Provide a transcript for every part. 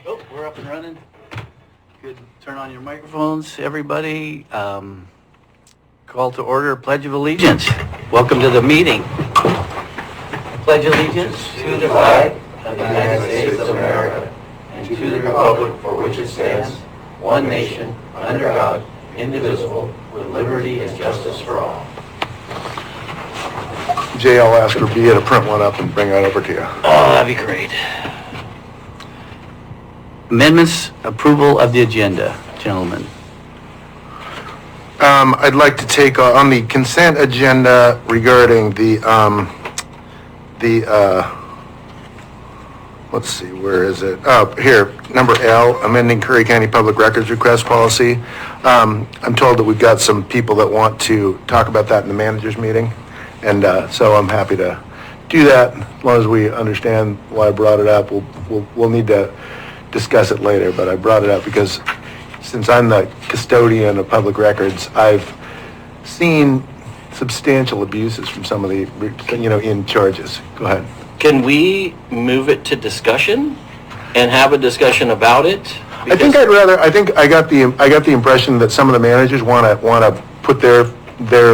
Oh, we're up and running. Good. Turn on your microphones, everybody. Call to order, Pledge of Allegiance. Welcome to the meeting. Pledge allegiance to the flag of the United States of America and to the republic for which it stands, one nation, under God, indivisible, with liberty and justice for all. Jay, I'll ask her B to print one up and bring that over to you. Oh, that'd be great. Amendments, approval of the agenda, gentlemen. I'd like to take on the consent agenda regarding let's see, where is it? Oh, here, number L, amending Curry County Public Records Request Policy. I'm told that we've got some people that want to talk about that in the managers meeting, and so I'm happy to do that as long as we understand why I brought it up. We'll need to discuss it later, but I brought it up because since I'm the custodian of public records, I've seen substantial abuses from some of the, in charges. Go ahead. Can we move it to discussion and have a discussion about it? I think I got the impression that some of the managers want to put their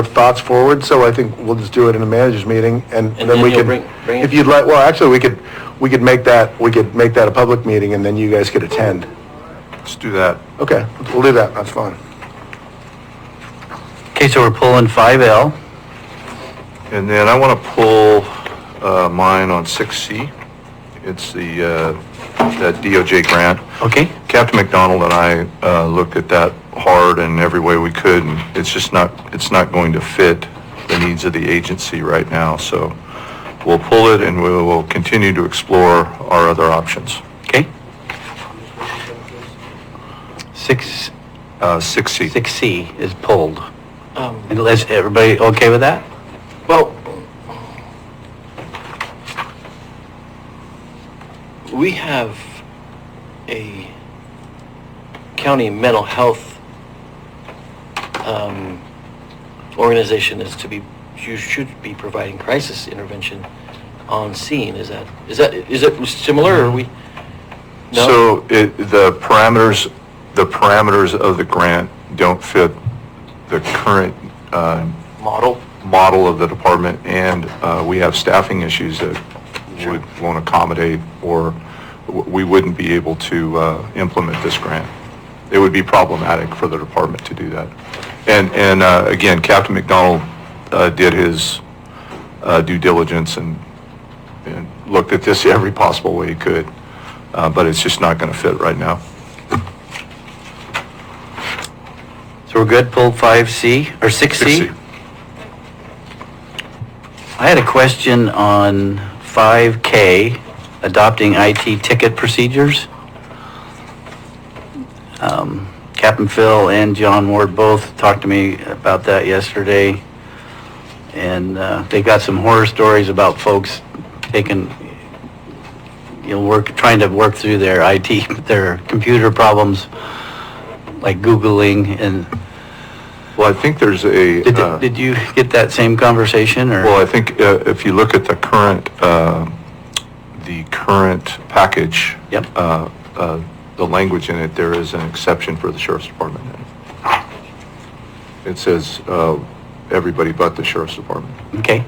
thoughts forward, so I think we'll just do it in a managers meeting, and then we can bring if you'd like. Well, actually, we could make that a public meeting, and then you guys could attend. Let's do that. Okay, we'll do that. That's fine. Okay, so we're pulling 5L. And then I want to pull mine on 6C. It's the that DOJ grant. Okay. Captain McDonald and I looked at that hard in every way we could, and it's not going to fit the needs of the agency right now. So we'll pull it, and we will continue to explore our other options. Okay. 6C 6C. is pulled. And everybody okay with that? Well, we have a county mental health organization you should be providing crisis intervention on scene. Is it similar, or are we? No? So the parameters of the grant don't fit the current model of the department, and we have staffing issues that won't accommodate, or we wouldn't be able to implement this grant. It would be problematic for the department to do that. And again, Captain McDonald did his due diligence and looked at this every possible way he could, but it's just not going to fit right now. So we're good, pull 5C, or 6C? 6C. I had a question on 5K, adopting IT ticket procedures. Captain Phil and John Ward both talked to me about that yesterday, and they got some horror stories about folks trying to work through their their computer problems, like Googling and. Well, I think there's a... Did you get that same conversation, or? Well, I think if you look at the current package, Yep. The language in it, there is an exception for the Sheriff's Department. It says everybody but the Sheriff's Department. Okay.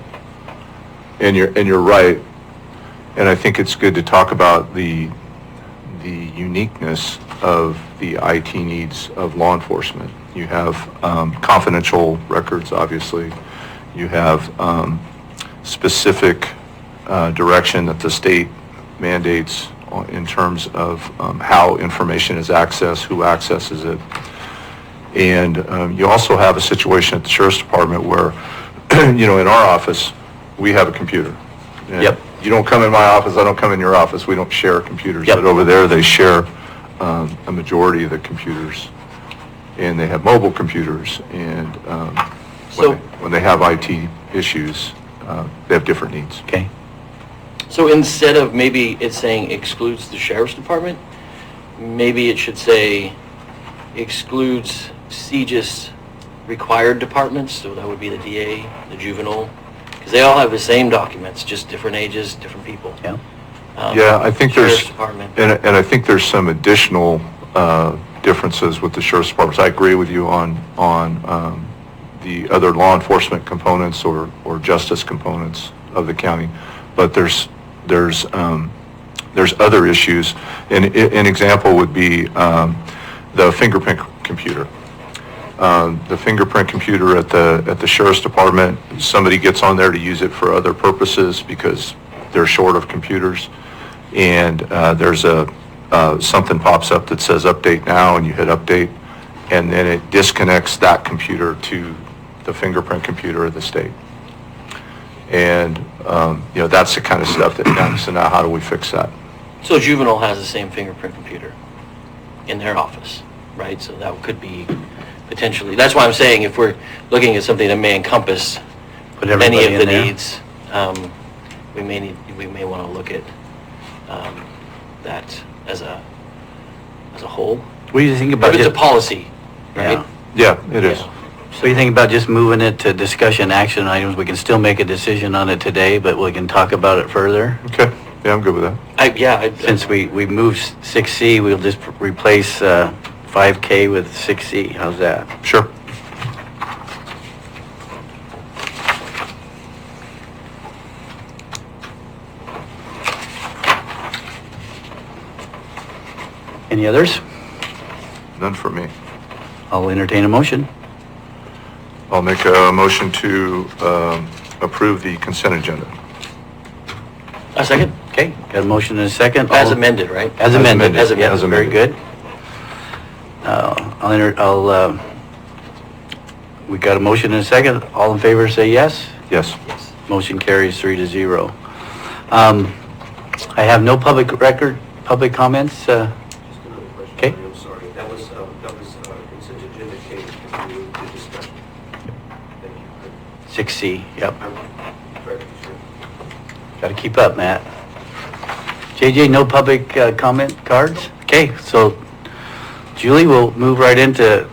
And you're right, and I think it's good to talk about the uniqueness of the IT needs of law enforcement. You have confidential records, obviously. You have specific direction that the state mandates in terms of how information is accessed, who accesses it. And you also have a situation at the Sheriff's Department where, in our office, we have a computer. And Yep. You don't come in my office, I don't come in your office. We don't share computers. Yep. But over there, they share a majority of the computers. And they have mobile computers. And when they have IT issues, they have different needs. Okay. So instead of maybe it's saying excludes the Sheriff's Department, maybe it should say excludes CJIS required departments, so that would be the DA, the juvenile, because they all have the same documents, just different ages, different people. Yeah. Yeah, I think Sheriff's there's, Department. and I think there's some additional differences with the sheriff's departments. I agree with you on the other law enforcement components or justice components of the county, but there's other issues. An example would be the fingerprint computer. The fingerprint computer at the sheriff's department, somebody gets on there to use it for other purposes because they're short of computers, and there's something pops up that says update now, and you hit update, and then it disconnects that computer to the fingerprint computer of the state. And, that's the kind of stuff that, so now how do we fix that? So juvenile has the same fingerprint computer in their office, right? So that could be potentially, that's why I'm saying if we're looking at something that may encompass Put many everybody of the in there. needs, we may want to look at that as a whole. What do you think about If it's a just, policy, right? Yeah, it is. Yeah. what do you think about just moving it to discussion action items? We can still make a decision on it today, but we can talk about it further. Okay, yeah, I'm good with that. Since we moved 6C, we'll just replace 5K with 6C. How's that? Sure. Any others? None for me. I'll entertain a motion. I'll make a motion to approve the consent agenda. A second? Okay, got a motion and a second. As All- amended, right? As amended. As amended. Yes, very good. We got a motion and a second. All in favor, say yes. Yes. Yes. Motion carries 3-0. I have no public comments. Just another question. Okay. I'm sorry. That was consent agenda case to discussion. Thank you. 6C, yep. I'm very sure. Got to keep up, Matt. JJ, no public comment cards? Okay, so Julie, we'll move right into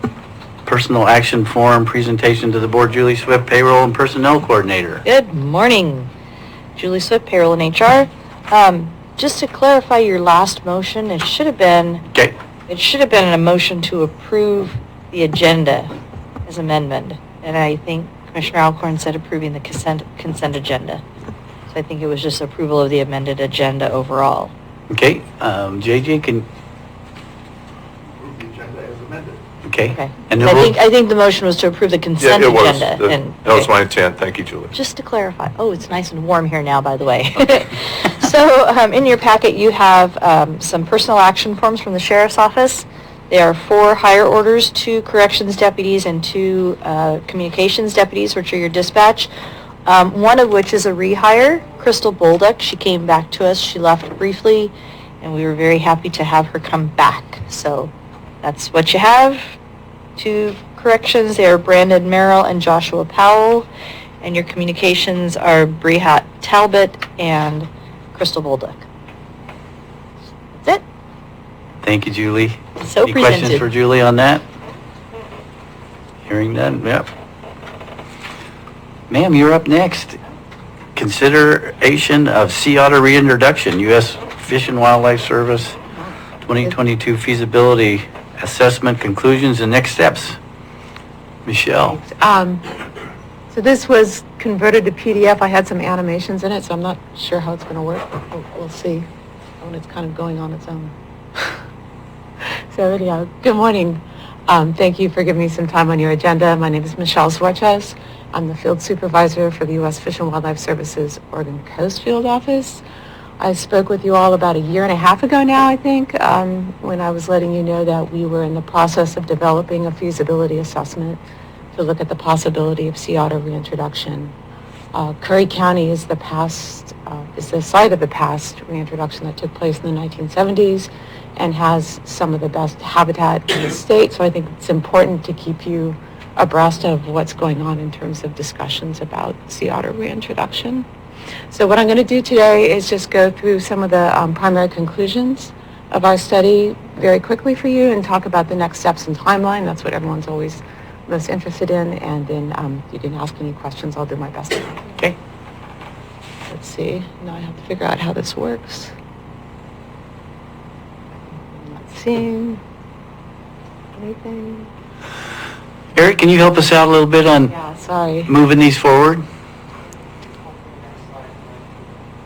personal action form presentation to the board. Julie Swift, payroll and personnel coordinator. Good morning. Julie Swift, Payroll and HR. Just to clarify your last motion, it should have been a motion to approve the agenda as amendment. And I think Commissioner Alcorn said approving the consent agenda. So I think it was just approval of the amended agenda overall. Okay, JJ, can, Approve the agenda as amended. okay. Okay. And I then we'll, think the motion was to approve the Yeah, consent it was. agenda. and- That was okay. my intent. Thank you, Julie. Just to clarify, it's nice and warm here now, by the way. So in your packet, you have some personal action forms from the Sheriff's Office. There are 4 hire orders, 2 corrections deputies and 2 communications deputies, which are your dispatch. One of which is a rehire, Crystal Bolduc. She came back to us. She left briefly, and we were very happy to have her come back. So that's what you have. 2 corrections, they are Brandon Merrill and Joshua Powell. And your communications are Brihat Talbot and Crystal Bolduc. That's it. thank you, Julie. So Any questions presented. for Julie on that? Hearing none, yep. Ma'am, you're up next. Consideration of sea otter reintroduction, U.S. Fish and Wildlife Service 2022 feasibility assessment conclusions and next steps. Michelle. So this was converted to PDF. I had some animations in it, so I'm not sure how it's going to work. But we'll see when it's kind of going on its own. So anyhow, good morning. Thank you for giving me some time on your agenda. My name is Michelle Suarez. I'm the field supervisor for the U.S. Fish and Wildlife Services Oregon Coast Field Office. I spoke with you all about a year and a half ago now, I think, when I was letting you know that we were in the process of developing a feasibility assessment to look at the possibility of sea otter reintroduction. Curry County is the site of the past reintroduction that took place in the 1970s and has some of the best habitat in the state, so I think it's important to keep you abreast of what's going on in terms of discussions about sea otter reintroduction. So what I'm going to do today is just go through some of the primary conclusions of our study very quickly for you and talk about the next steps and timeline. That's what everyone's always most interested in, and then you can ask any questions. I'll do my best. Okay. Let's see. Now I have to figure out how this works. seeing anything. Eric, can you help us out a little bit on Yeah, sorry. moving these forward?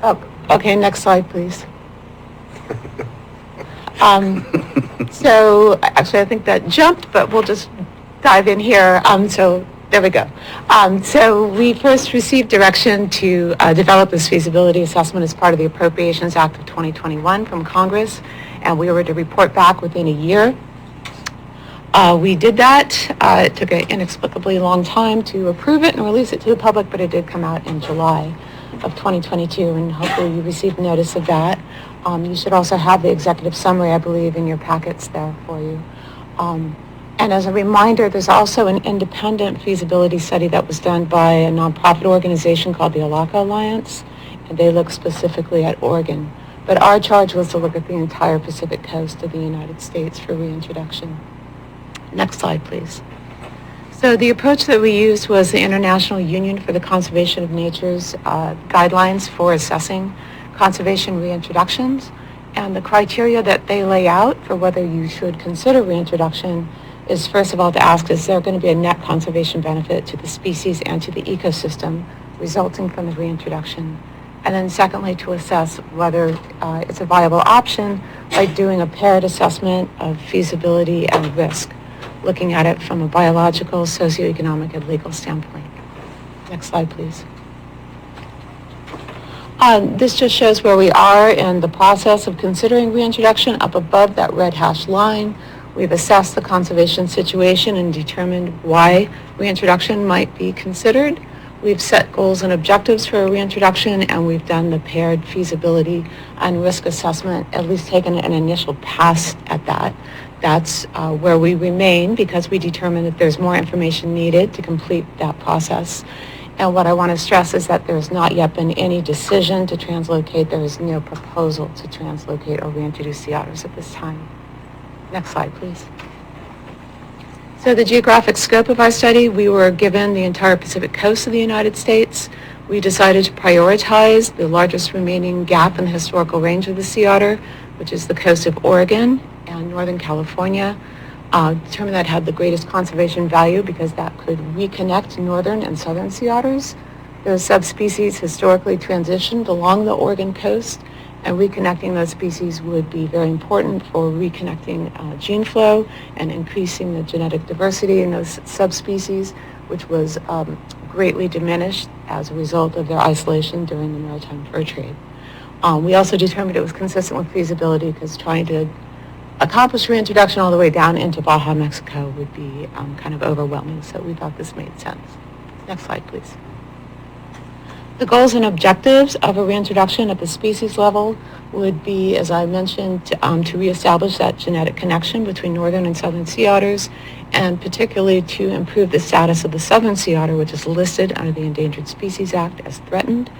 Oh, okay, next slide, please. So, actually, I think that jumped, but we'll just dive in here. So, there we go. So, we first received direction to develop this feasibility assessment as part of the Appropriations Act of 2021 from Congress, and we were to report back within a year. We did that. It took an inexplicably long time to approve it and release it to the public, but it did come out in July of 2022, and hopefully you received notice of that. You should also have the executive summary, I believe, in your packets there for you. And as a reminder, there's also an independent feasibility study that was done by a nonprofit organization called the Alaka Alliance, and they look specifically at Oregon. But our charge was to look at the entire Pacific coast of the United States for reintroduction. Next slide, please. So the approach that we used was the International Union for the Conservation of Nature's guidelines for assessing conservation reintroductions. And the criteria that they lay out for whether you should consider reintroduction is, first of all, to ask, is there going to be a net conservation benefit to the species and to the ecosystem resulting from the reintroduction? And then secondly, to assess whether it's a viable option by doing a paired assessment of feasibility and risk, looking at it from a biological, socioeconomic, and legal standpoint. Next slide, please. This just shows where we are in the process of considering reintroduction. Up above that red hashed line, we've assessed the conservation situation and determined why reintroduction might be considered. We've set goals and objectives for reintroduction, and we've done the paired feasibility and risk assessment, at least taken an initial pass at that. That's where we remain because we determined that there's more information needed to complete that process. And what I want to stress is that there's not yet been any decision to translocate. There is no proposal to translocate or reintroduce sea otters at this time. Next slide, please. So the geographic scope of our study, we were given the entire Pacific coast of the United States. We decided to prioritize the largest remaining gap in the historical range of the sea otter, which is the coast of Oregon and Northern California. Determined that had the greatest conservation value because that could reconnect northern and southern sea otters. Those subspecies historically transitioned along the Oregon coast, and reconnecting those species would be very important for reconnecting gene flow and increasing the genetic diversity in those subspecies, which was greatly diminished as a result of their isolation during the maritime fur trade. We also determined it was consistent with feasibility because trying to accomplish reintroduction all the way down into Baja, Mexico would be kind of overwhelming, so we thought this made sense. Next slide, please. The goals and objectives of a reintroduction at the species level would be, as I mentioned, to reestablish that genetic connection between northern and southern sea otters, and particularly to improve the status of the southern sea otter, which is listed under the Endangered Species Act as threatened,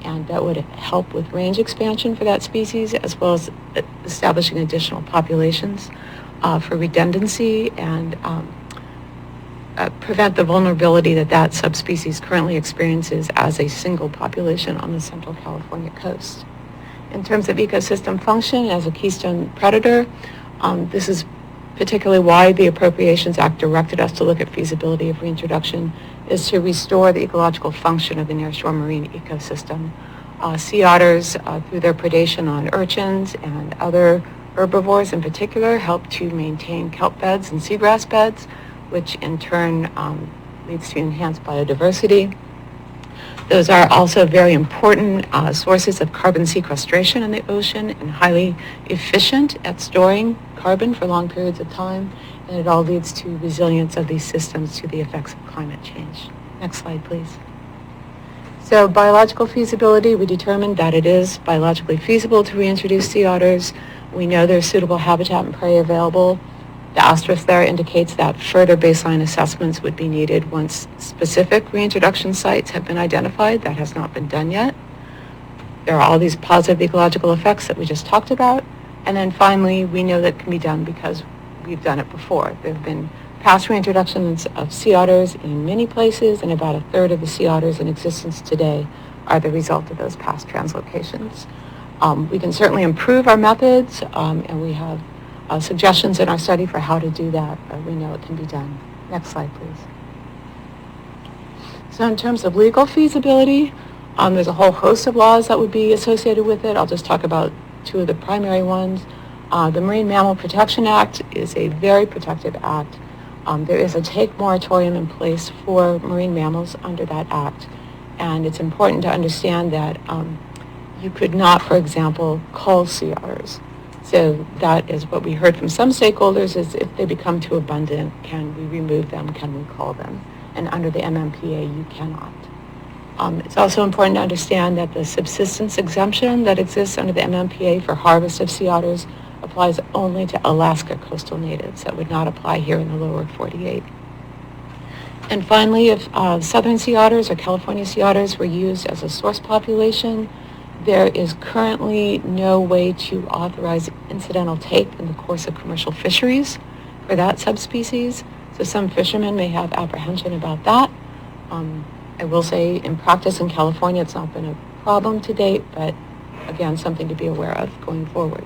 and that would help with range expansion for that species, as well as establishing additional populations for redundancy and prevent the vulnerability that that subspecies currently experiences as a single population on the Central California coast. In terms of ecosystem function as a keystone predator, this is particularly why the Appropriations Act directed us to look at feasibility of reintroduction, is to restore the ecological function of the nearshore marine ecosystem. Sea otters, through their predation on urchins and other herbivores in particular, help to maintain kelp beds and seagrass beds, which in turn leads to enhanced biodiversity. Those are also very important sources of carbon sequestration in the ocean and highly efficient at storing carbon for long periods of time, and it all leads to resilience of these systems to the effects of climate change. Next slide, please. So biological feasibility, we determined that it is biologically feasible to reintroduce sea otters. We know there's suitable habitat and prey available. The asterisk there indicates that further baseline assessments would be needed once specific reintroduction sites have been identified. That has not been done yet. There are all these positive ecological effects that we just talked about. And then finally, we know that can be done because we've done it before. There have been past reintroductions of sea otters in many places, and about a third of the sea otters in existence today are the result of those past translocations. We can certainly improve our methods, and we have suggestions in our study for how to do that. We know it can be done. Next slide, please. So in terms of legal feasibility, there's a whole host of laws that would be associated with it. I'll just talk about two of the primary ones. The Marine Mammal Protection Act is a very protective act. There is a take moratorium in place for marine mammals under that act. And it's important to understand that you could not, for example, cull sea otters. So that is what we heard from some stakeholders is if they become too abundant, can we remove them, can we cull them? And under the MMPA, you cannot. It's also important to understand that the subsistence exemption that exists under the MMPA for harvest of sea otters applies only to Alaska coastal natives. That would not apply here in the lower 48. And finally, if southern sea otters or California sea otters were used as a source population, there is currently no way to authorize incidental take in the course of commercial fisheries for that subspecies. So some fishermen may have apprehension about that. I will say in practice in California, it's not been a problem to date, but again, something to be aware of going forward.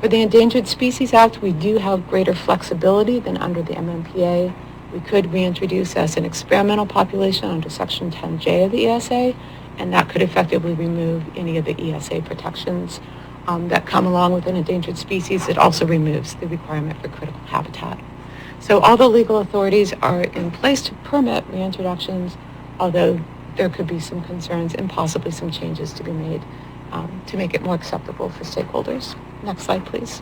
For the Endangered Species Act, we do have greater flexibility than under the MMPA. We could reintroduce as an experimental population under Section 10J of the ESA, and that could effectively remove any of the ESA protections that come along with an endangered species. It also removes the requirement for critical habitat. So all the legal authorities are in place to permit reintroductions, although there could be some concerns and possibly some changes to be made to make it more acceptable for stakeholders. Next slide, please.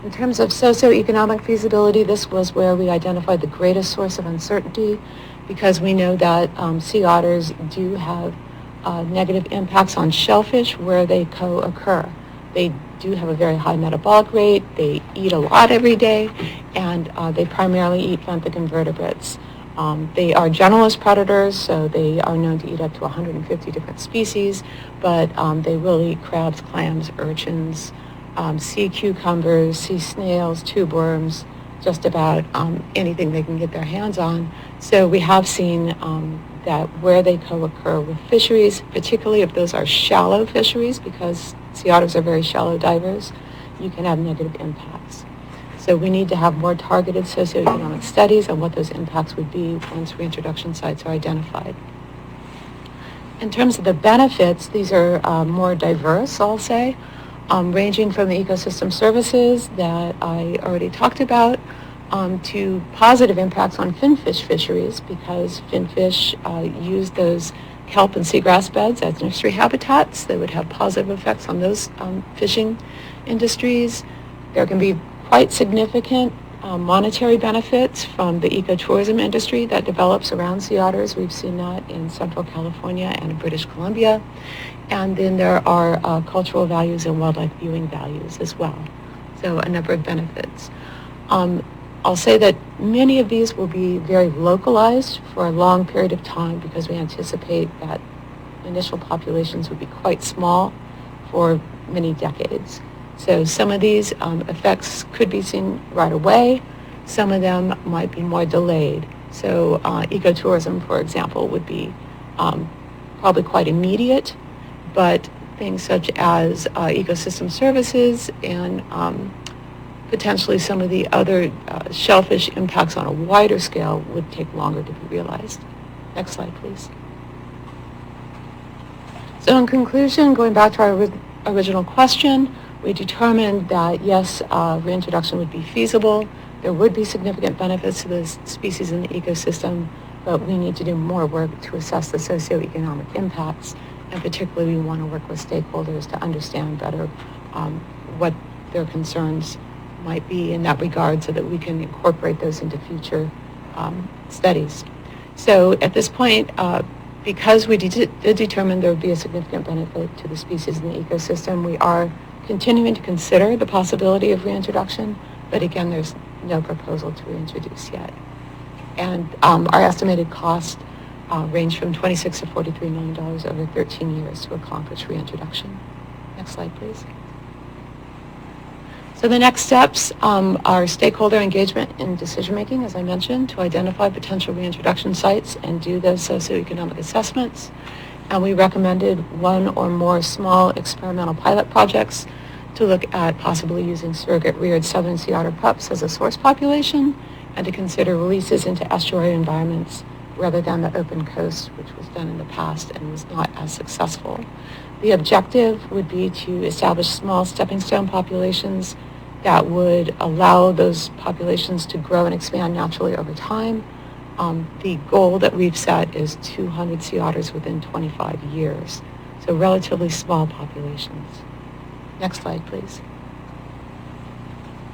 In terms of socioeconomic feasibility, this was where we identified the greatest source of uncertainty because we know that sea otters do have negative impacts on shellfish where they co-occur. They do have a very high metabolic rate, they eat a lot every day, and they primarily eat benthic invertebrates. They are generalist predators, so they are known to eat up to 150 different species, but they will eat crabs, clams, urchins, sea cucumbers, sea snails, tube worms, just about anything they can get their hands on. So we have seen that where they co-occur with fisheries, particularly if those are shallow fisheries, because sea otters are very shallow divers, you can have negative impacts. So we need to have more targeted socioeconomic studies on what those impacts would be once reintroduction sites are identified. In terms of the benefits, these are more diverse, I'll say, ranging from the ecosystem services that I already talked about to positive impacts on finfish fisheries because finfish use those kelp and seagrass beds as nursery habitats. They would have positive effects on those fishing industries. There can be quite significant monetary benefits from the ecotourism industry that develops around sea otters. We've seen that in Central California and in British Columbia. And then there are cultural values and wildlife viewing values as well. So a number of benefits. I'll say that many of these will be very localized for a long period of time because we anticipate that initial populations would be quite small for many decades. So some of these effects could be seen right away. Some of them might be more delayed. So ecotourism, for example, would be probably quite immediate, but things such as ecosystem services and potentially some of the other shellfish impacts on a wider scale would take longer to be realized. Next slide, please. So in conclusion, going back to our original question, we determined that yes, reintroduction would be feasible. There would be significant benefits to the species in the ecosystem, but we need to do more work to assess the socioeconomic impacts, and particularly we want to work with stakeholders to understand better what their concerns might be in that regard so that we can incorporate those into future studies. So at this point, because we did determine there would be a significant benefit to the species in the ecosystem, we are continuing to consider the possibility of reintroduction, but again, there's no proposal to reintroduce yet. And our estimated cost range from $26 to $43 million over 13 years to accomplish reintroduction. Next slide, please. So the next steps are stakeholder engagement in decision-making, as I mentioned, to identify potential reintroduction sites and do those socioeconomic assessments. And we recommended one or more small experimental pilot projects to look at possibly using surrogate reared southern sea otter pups as a source population and to consider releases into estuary environments rather than the open coast, which was done in the past and was not as successful. The objective would be to establish small stepping stone populations that would allow those populations to grow and expand naturally over time. The goal that we've set is 200 sea otters within 25 years, so relatively small populations. Next slide, please.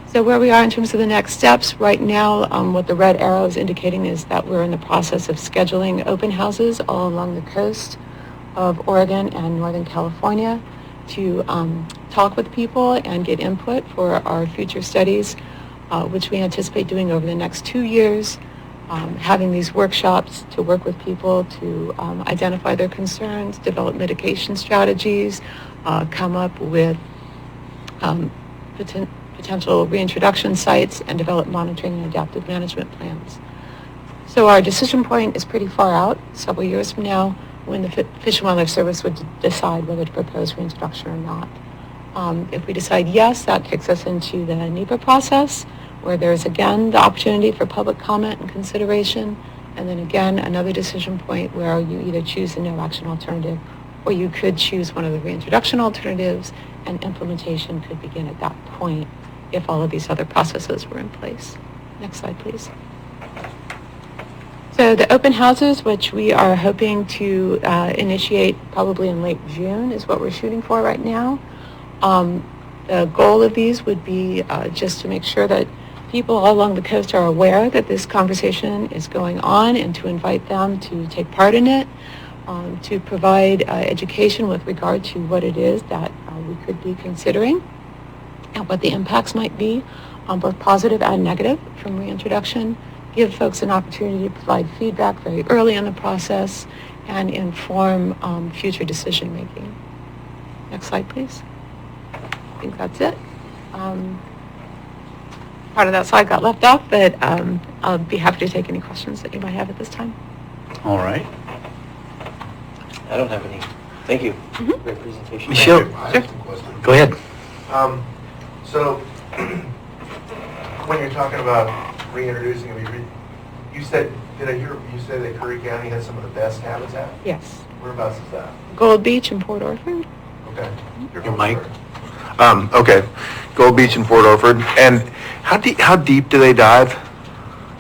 So where we are in terms of the next steps, right now, what the red arrow is indicating is that we're in the process of scheduling open houses all along the coast of Oregon and Northern California to talk with people and get input for our future studies, which we anticipate doing over the next 2 years, having these workshops to work with people to identify their concerns, develop mitigation strategies, come up with potential reintroduction sites, and develop monitoring and adaptive management plans. So our decision point is pretty far out, several years from now, when the Fish and Wildlife Service would decide whether to propose reintroduction or not. If we decide yes, that takes us into the NEPA process, where there's again the opportunity for public comment and consideration, and then again another decision point where you either choose the no action alternative or you could choose one of the reintroduction alternatives, and implementation could begin at that point if all of these other processes were in place. Next slide, please. So the open houses, which we are hoping to initiate probably in late June, is what we're shooting for right now. The goal of these would be just to make sure that people all along the coast are aware that this conversation is going on and to invite them to take part in it, to provide education with regard to what it is that we could be considering and what the impacts might be, both positive and negative, from reintroduction, give folks an opportunity to provide feedback very early in the process, and inform future decision making. Next slide, please. I think that's it. Part of that slide got left off, but I'll be happy to take any questions that you might have at this time. All right. I don't have any. Thank you. Great presentation. Michelle, I have some questions. go ahead. So, when you're talking about reintroducing them, you said, did I hear you say that Curry County has some of the best habitat? Yes. Whereabouts is that? Gold Beach and Port Orford. Okay. Your mic. Okay. Gold Beach and Port Orford. And how deep do they dive?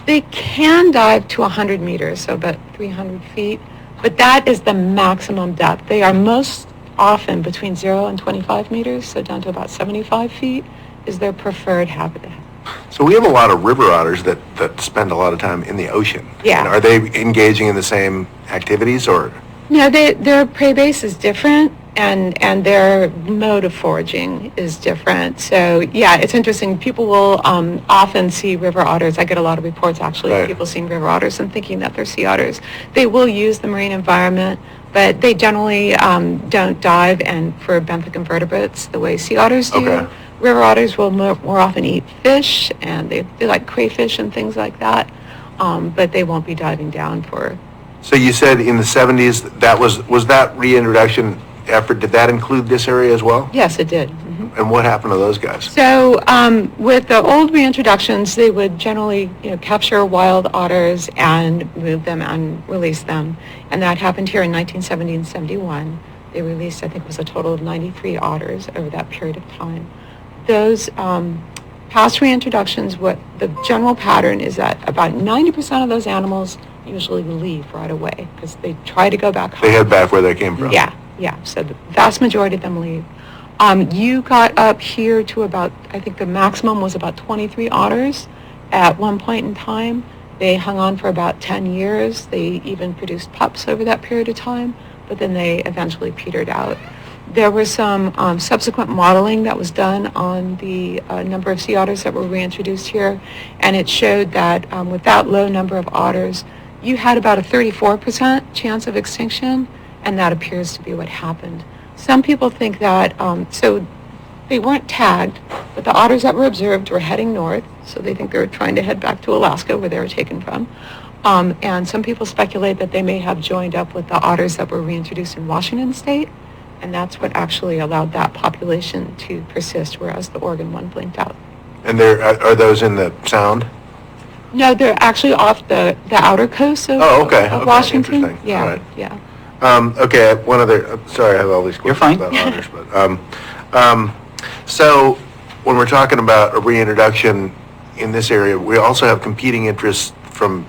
They can dive to 100 meters, so about 300 feet, but that is the maximum depth. They are most often between 0 and 25 meters, so down to about 75 feet is their preferred habitat. So we have a lot of river otters that spend a lot of time in the ocean. Yeah. And are they engaging in the same activities, or? No, their prey base is different, and their mode of foraging is different. So yeah, it's interesting. People will often see river otters. I get a lot of reports actually of Right. people seeing river otters and thinking that they're sea otters. They will use the marine environment, but they generally don't dive and for benthic invertebrates the way sea otters do. Okay. River otters will more often eat fish, and they like crayfish and things like that, but they won't be diving down for. So you said in the 70s, that was that reintroduction effort, did that include this area as well? Yes, it did. Mhm. And what happened to those guys? So with the old reintroductions, they would generally capture wild otters and move them and release them. And that happened here in 1970 and 71. They released, I think it was a total of 93 otters over that period of time. Those past reintroductions, what the general pattern is that about 90% of those animals usually leave right away because they try to go back home. They head back where they came from? Yeah. So the vast majority of them leave. You got up here to about, I think the maximum was about 23 otters at one point in time. They hung on for about 10 years. They even produced pups over that period of time, but then they eventually petered out. There was some subsequent modeling that was done on the number of sea otters that were reintroduced here, and it showed that with that low number of otters, you had about a 34% chance of extinction, and that appears to be what happened. Some people think that, so they weren't tagged, but the otters that were observed were heading north, so they think they were trying to head back to Alaska, where they were taken from. And some people speculate that they may have joined up with the otters that were reintroduced in Washington State, And that's what actually allowed that population to persist, whereas the Oregon one blinked out. And are those in the Sound? No, they're actually off the outer coast of, Oh, okay, of okay, Washington. interesting. All Yeah, right. yeah. Okay, one other, sorry, I have all these You're questions fine. about others, but, so when we're talking about a reintroduction in this area, we also have competing interests from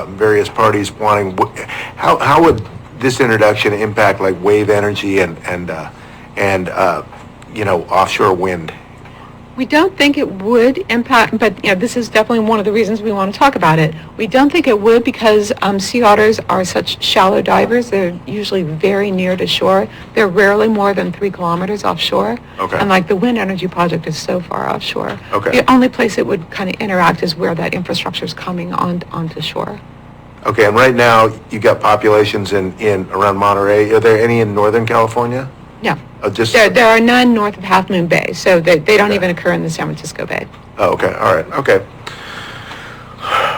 various parties wanting, how would this introduction impact like wave energy and offshore wind? We don't think it would impact, but this is definitely one of the reasons we want to talk about it. We don't think it would because sea otters are such shallow divers. They're usually very near to shore. They're rarely more than 3 kilometers offshore. Okay. And like the wind energy project is so far offshore. Okay. The only place it would kind of interact is where that infrastructure is coming onto shore. Okay, and right now, you got populations in around Monterey. Are there any in Northern California? No. Just. There are none north of Half Moon Bay, so they don't Okay. even occur in the San Francisco Bay. Oh, okay, all right, okay.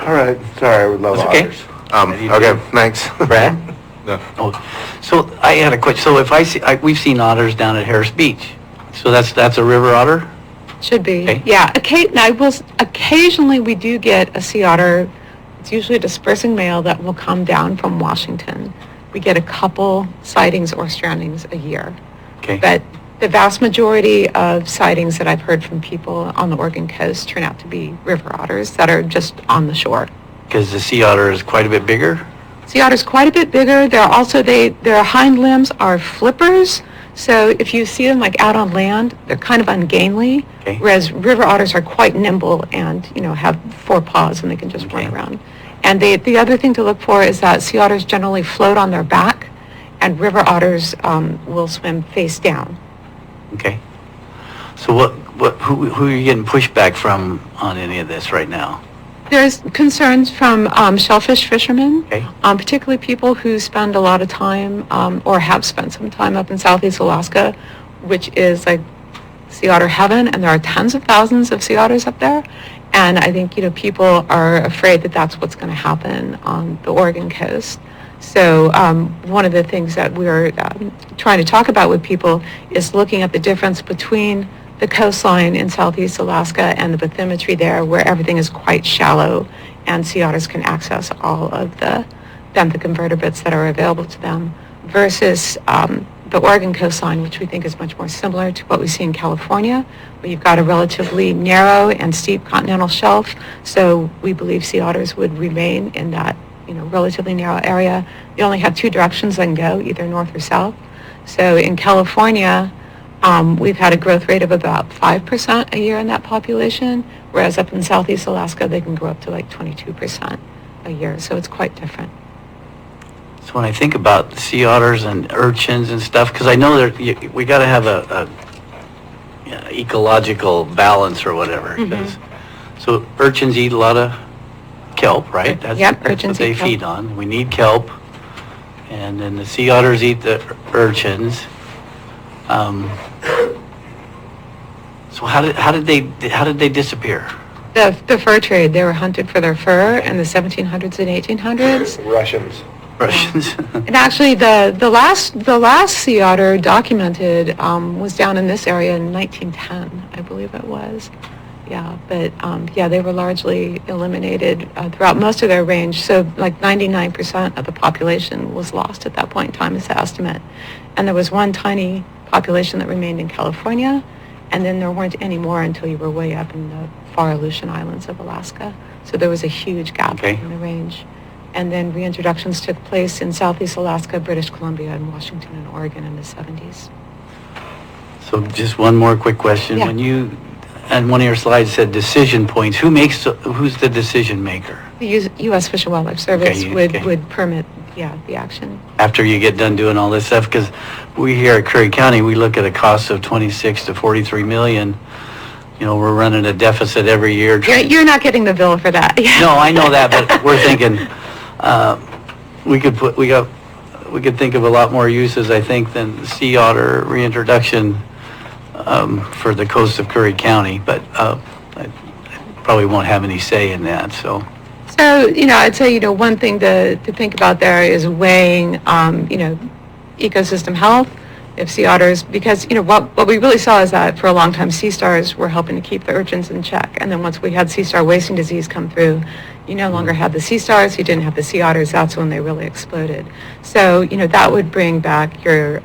All right, sorry, I would love That's okay. otters. Okay, thanks. Brad? No. Oh, so I had a question. So if we've seen otters down at Harris Beach. So that's a river otter? Should be, Okay. yeah. Occasionally, we do get a sea otter. It's usually a dispersing male that will come down from Washington. We get a couple sightings or strandings a year. Okay. But the vast majority of sightings that I've heard from people on the Oregon coast turn out to be river otters that are just on the shore. Because the sea otter is quite a bit bigger? Sea otter's quite a bit bigger. Their hind limbs are flippers. So if you see them like out on land, they're kind of ungainly. Okay. Whereas river otters are quite nimble and, have 4 paws and they can just Okay. run around. And the other thing to look for is that sea otters generally float on their back and river otters will swim face down. Okay. So who are you getting pushback from on any of this right now? There's concerns from shellfish fishermen, Okay. Particularly people who spend a lot of time or have spent some time up in Southeast Alaska, which is like sea otter heaven, and there are tens of thousands of sea otters up there. And I think, people are afraid that that's what's going to happen on the Oregon coast. So one of the things that we're trying to talk about with people is looking at the difference between the coastline in Southeast Alaska and the bathymetry there, where everything is quite shallow and sea otters can access all of the benthic invertebrates that are available to them, versus the Oregon coastline, which we think is much more similar to what we see in California, where you've got a relatively narrow and steep continental shelf. So we believe sea otters would remain in that relatively narrow area. You only have 2 directions they can go, either north or south. So in California, we've had a growth rate of about 5% a year in that population, whereas up in Southeast Alaska, they can grow up to like 22% a year. So it's quite different. So when I think about sea otters and urchins and stuff, because I know we got to have a ecological balance or whatever. Mm-hmm. 'Cause- so urchins eat a lot of kelp, right? Yep, That's urchins what they eat kelp. feed on. We need kelp. And then the sea otters eat the urchins. So how did they disappear? The fur trade, they were hunted for their fur in the 1700s and 1800s. Russians. Russians? And actually, the last sea otter documented was down in this area in 1910, I believe it was. Yeah, but they were largely eliminated throughout most of their range. So like 99% of the population was lost at that point in time, is the estimate. And there was one tiny population that remained in California, and then there weren't any more until you were way up in the far Aleutian Islands of Alaska. So there was a huge gap Okay. in the range. And then reintroductions took place in Southeast Alaska, British Columbia, and Washington and Oregon in the 70s. So just one more quick question. Yeah. When you, and one of your slides said decision points, who's the decision maker? The U.S. Fish and Wildlife Service Okay. would permit, the action. After you get done doing all this stuff, because we here at Curry County, we look at a cost of 26 to 43 million. We're running a deficit every year. You're not getting the bill for that. No, I know that, but we're thinking, we could think of a lot more uses, I think, than the sea otter reintroduction for the coast of Curry County, but I probably won't have any say in that, so. So, I'd say, one thing to think about there is weighing, ecosystem health if sea otters, because, what we really saw is that for a long time, sea stars were helping to keep the urchins in check. And then once we had sea star wasting disease come through, you no longer had the sea stars, you didn't have the sea otters, that's when they really exploded. So, that would bring back your,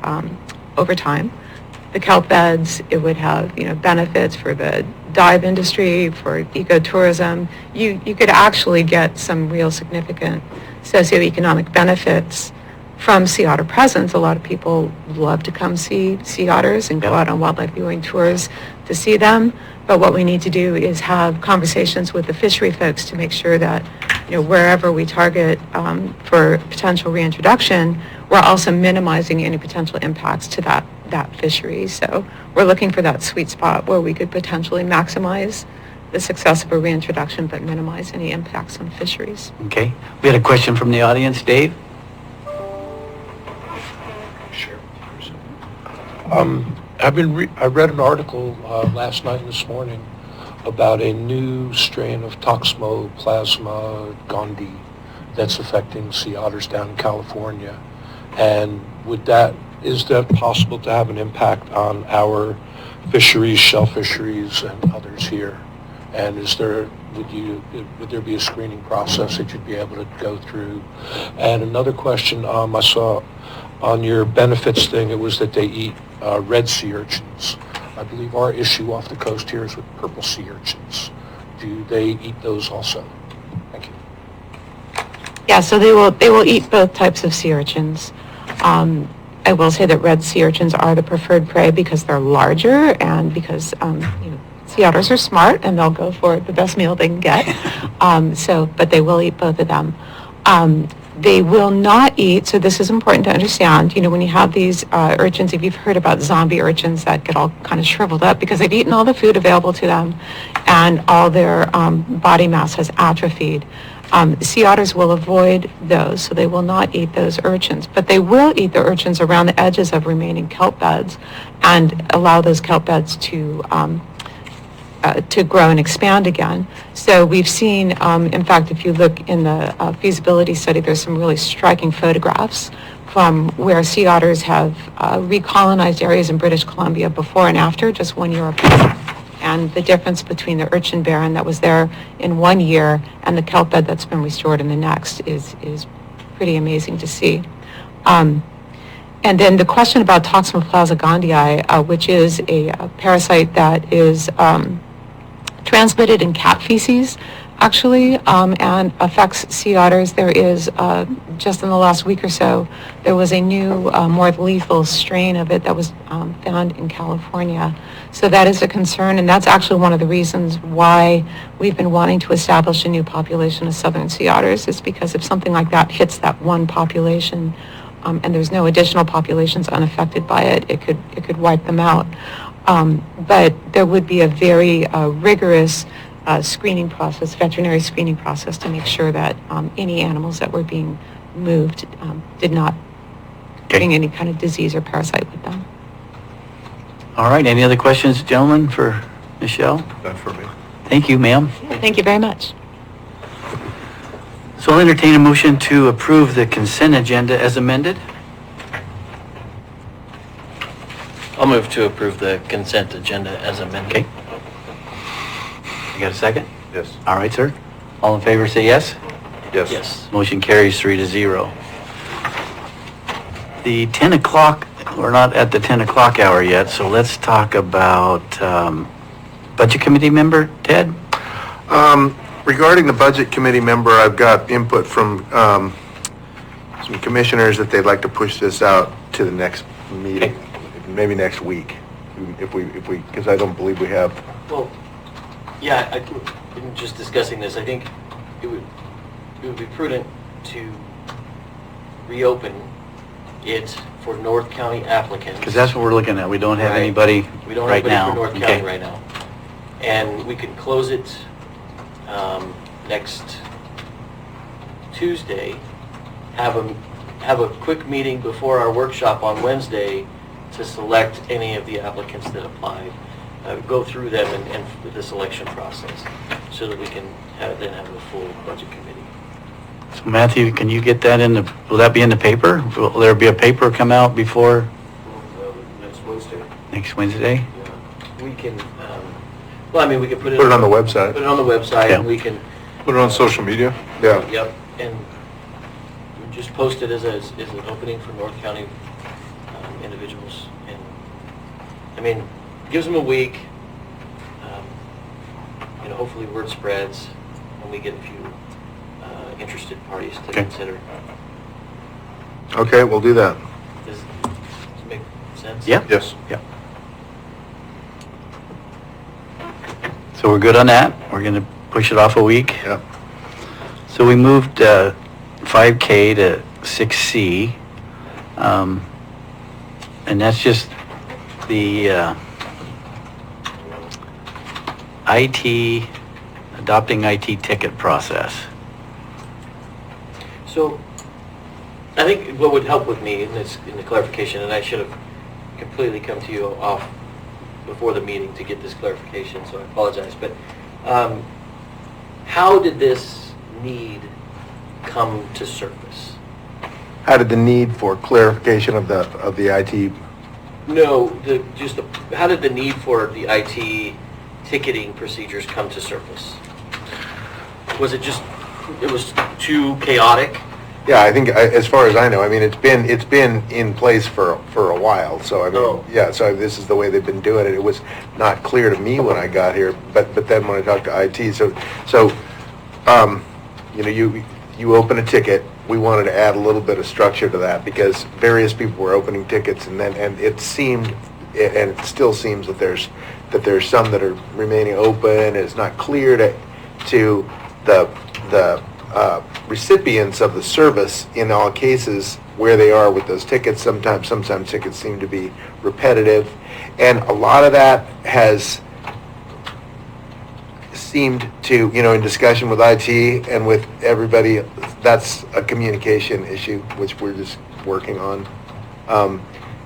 over time, the kelp beds. It would have, benefits for the dive industry, for ecotourism. You could actually get some real significant socioeconomic benefits from sea otter presence. A lot of people love to come see sea otters and go out on wildlife viewing tours to see them. But what we need to do is have conversations with the fishery folks to make sure that, wherever we target for potential reintroduction, we're also minimizing any potential impacts to that fishery. So we're looking for that sweet spot where we could potentially maximize the success of a reintroduction, but minimize any impacts on fisheries. Okay. We had a question from the audience. Dave? Sure. I read an article last night and this morning about a new strain of Toxoplasma gondii that's affecting sea otters down in California. And is that possible to have an impact on our fisheries, shell fisheries, and others here? And would there be a screening process that you'd be able to go through? And another question, I saw on your benefits thing, it was that they eat red sea urchins. I believe our issue off the coast here is with purple sea urchins. Do they eat those also? Thank you. Yeah, so they will eat both types of sea urchins. I will say that red sea urchins are the preferred prey because they're larger and because sea otters are smart and they'll go for the best meal they can get. But they will eat both of them. They will not eat, so this is important to understand, when you have these urchins, if you've heard about zombie urchins that get all kind of shriveled up because they've eaten all the food available to them and all their body mass has atrophied. Sea otters will avoid those, so they will not eat those urchins, but they will eat the urchins around the edges of remaining kelp beds and allow those kelp beds to grow and expand again. So we've seen, in fact, if you look in the feasibility study, there's some really striking photographs from where sea otters have recolonized areas in British Columbia before and after, just 1 year apart. And the difference between the urchin barren that was there in 1 year and the kelp bed that's been restored in the next is pretty amazing to see. And then the question about Toxoplasma gondii, which is a parasite that is transmitted in cat feces, actually, and affects sea otters. There is, just in the last week or so, there was a new, more lethal strain of it that was found in California. So that is a concern, and that's actually one of the reasons why we've been wanting to establish a new population of southern sea otters, is because if something like that hits that one population, and there's no additional populations unaffected by it, it could wipe them out. But there would be a very rigorous screening process, veterinary screening process, to make sure that any animals that were being moved did not bring any kind of disease or parasite with them. All right. Any other questions, gentlemen, for Michelle? None for me. Thank you, ma'am. Thank you very much. So I'll entertain a motion to approve the consent agenda as amended. I'll move to approve the consent agenda as amended. Okay. You got a second? Yes. All right, sir. All in favor, say yes. Yes. Yes. Motion carries 3-0. The 10 o'clock, we're not at the 10 o'clock hour yet, so let's talk about Budget Committee member, Ted? Regarding the Budget Committee member, I've got input from some commissioners that they'd like to push this out to the next meeting, maybe next week, if we, because I don't believe we have. Well, yeah, in just discussing this, I think it would be prudent to reopen it for North County applicants. Because that's what we're looking at. We don't have Right. anybody We don't right have now. anybody for North County right now. And we can close it next Tuesday, have a quick meeting before our workshop on Wednesday to select any of the applicants that applied, go through them and the selection process, so that we can have a full budget committee. So Matthew, can you get that will that be in the paper? Will there be a paper come out before? Next Wednesday? We can, well, I mean, we can put it. Put it on the website. Put it on the website, Yeah. and we can. Put it on social media? Yeah. Yep, and just post it as an opening for North County individuals. And, I mean, gives them a week. You know, hopefully word spreads, and we get a few interested parties to Okay. consider. Okay, we'll do that. Does it make sense? Yeah. Yes. Yeah. So we're good on that? We're going to push it off a week? Yep. So we moved 5K to 6C. And that's just the IT, adopting IT ticket process. So, I think what would help with me in the clarification, and I should have completely come to you off before the meeting to get this clarification, so I apologize, but how did this need come to surface? How did the need for clarification of the IT? No, how did the need for the IT ticketing procedures come to surface? Was it just, it was too chaotic? Yeah, I think, as far as I know, I mean, it's been in place for a while, so I Oh. mean, yeah, so this is the way they've been doing it. It was not clear to me when I got here, but then when I talked to IT, so, you know, you open a ticket, we wanted to add a little bit of structure to that because various people were opening tickets and it seemed, and it still seems that there's some that are remaining open. It's not clear to the recipients of the service in all cases where they are with those tickets. Sometimes tickets seem to be repetitive, and a lot of that has seemed to, you know, in discussion with IT and with everybody, that's a communication issue, which we're just working on.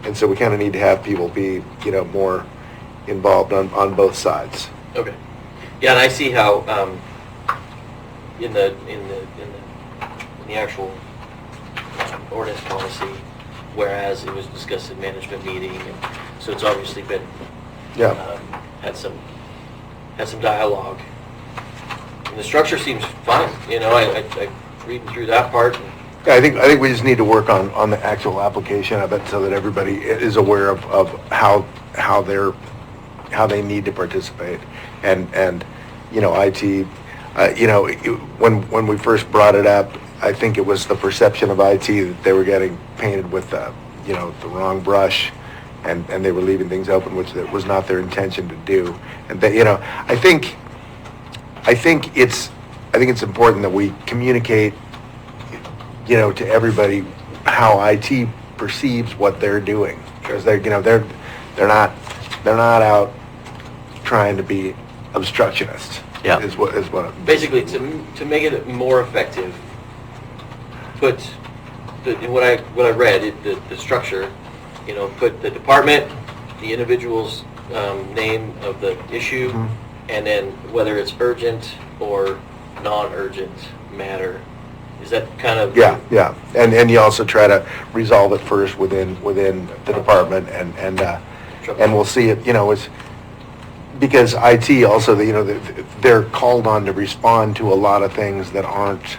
And so we kind of need to have people be, you know, more involved on both sides. Okay. Yeah, and I see how in the actual ordinance policy, whereas it was discussed in management meeting, and so it's obviously been Yeah. had some dialogue. And the structure seems fine. You know, I reading through that part. And, Yeah, I think we just need to work on the actual application of it so that everybody is aware of how they need to participate. And you know, IT, you know, when we first brought it up, I think it was the perception of IT that they were getting painted with you know, the wrong brush, and they were leaving things open, which that was not their intention to do. And that, you know, I think it's important that we communicate, you know, to everybody how IT perceives what they're doing, because they're not out trying to be obstructionists. Yeah. Is what basically, to make it more effective, put what I read, the structure, you know, put the department, the individual's name of the issue, Mhm. and then whether it's urgent or non-urgent matter. Is that kind of? Yeah, and you also try to resolve it first within the department, and we'll see it, you know, it's because IT also, you know, they're called on to respond to a lot of things that aren't,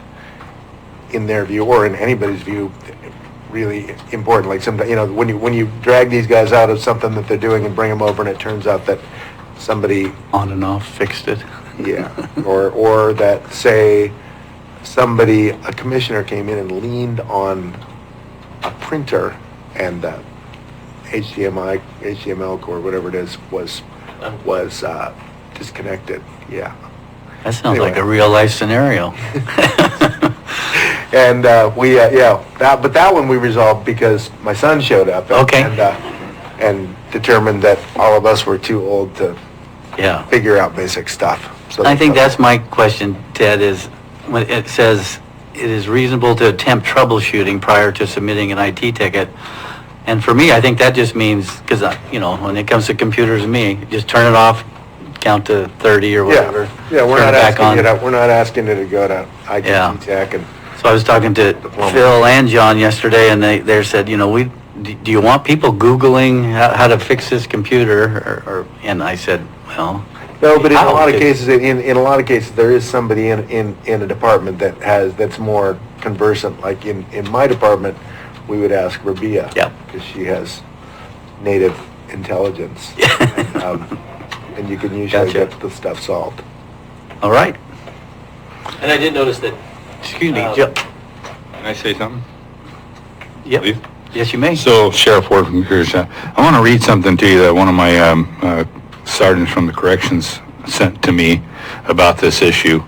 in their view or in anybody's view, really important. Like sometimes, you know, when you drag these guys out of something that they're doing and bring them over, and it turns out that somebody, On and off, fixed it. yeah, or that, say, a commissioner came in and leaned on a printer, and HTML or whatever it is was disconnected. Yeah. That sounds like a Anyway. real life scenario. And but that one we resolved because my son showed up. Okay. And determined that all of us were too old to Yeah. figure out basic stuff. So I think that's my question, Ted, is when it says it is reasonable to attempt troubleshooting prior to submitting an IT ticket. And for me, I think that just means, because, you know, when it comes to computers and me, just turn it off, count to 30 or whatever. Yeah, we're turn not it back on. asking you to go to IT Yeah. Tech and. So I was talking to Diploma. Phil and John yesterday, and they said, you know, we do you want people Googling how to fix this computer? And I said, well. No, but in a how? lot of cases, in a lot of cases, there is somebody in a department that's more conversant. Like in my department, we would ask Rabia. Yeah. Because she has native intelligence. And you can usually Gotcha. get the stuff solved. All right. And I did notice that, Excuse me, Um, Joe. Can I say something? Yep. Please? Yes, you may. So Sheriff Ward from Kearsarge, I want to read something to you that one of my sergeants from the corrections sent to me about this issue.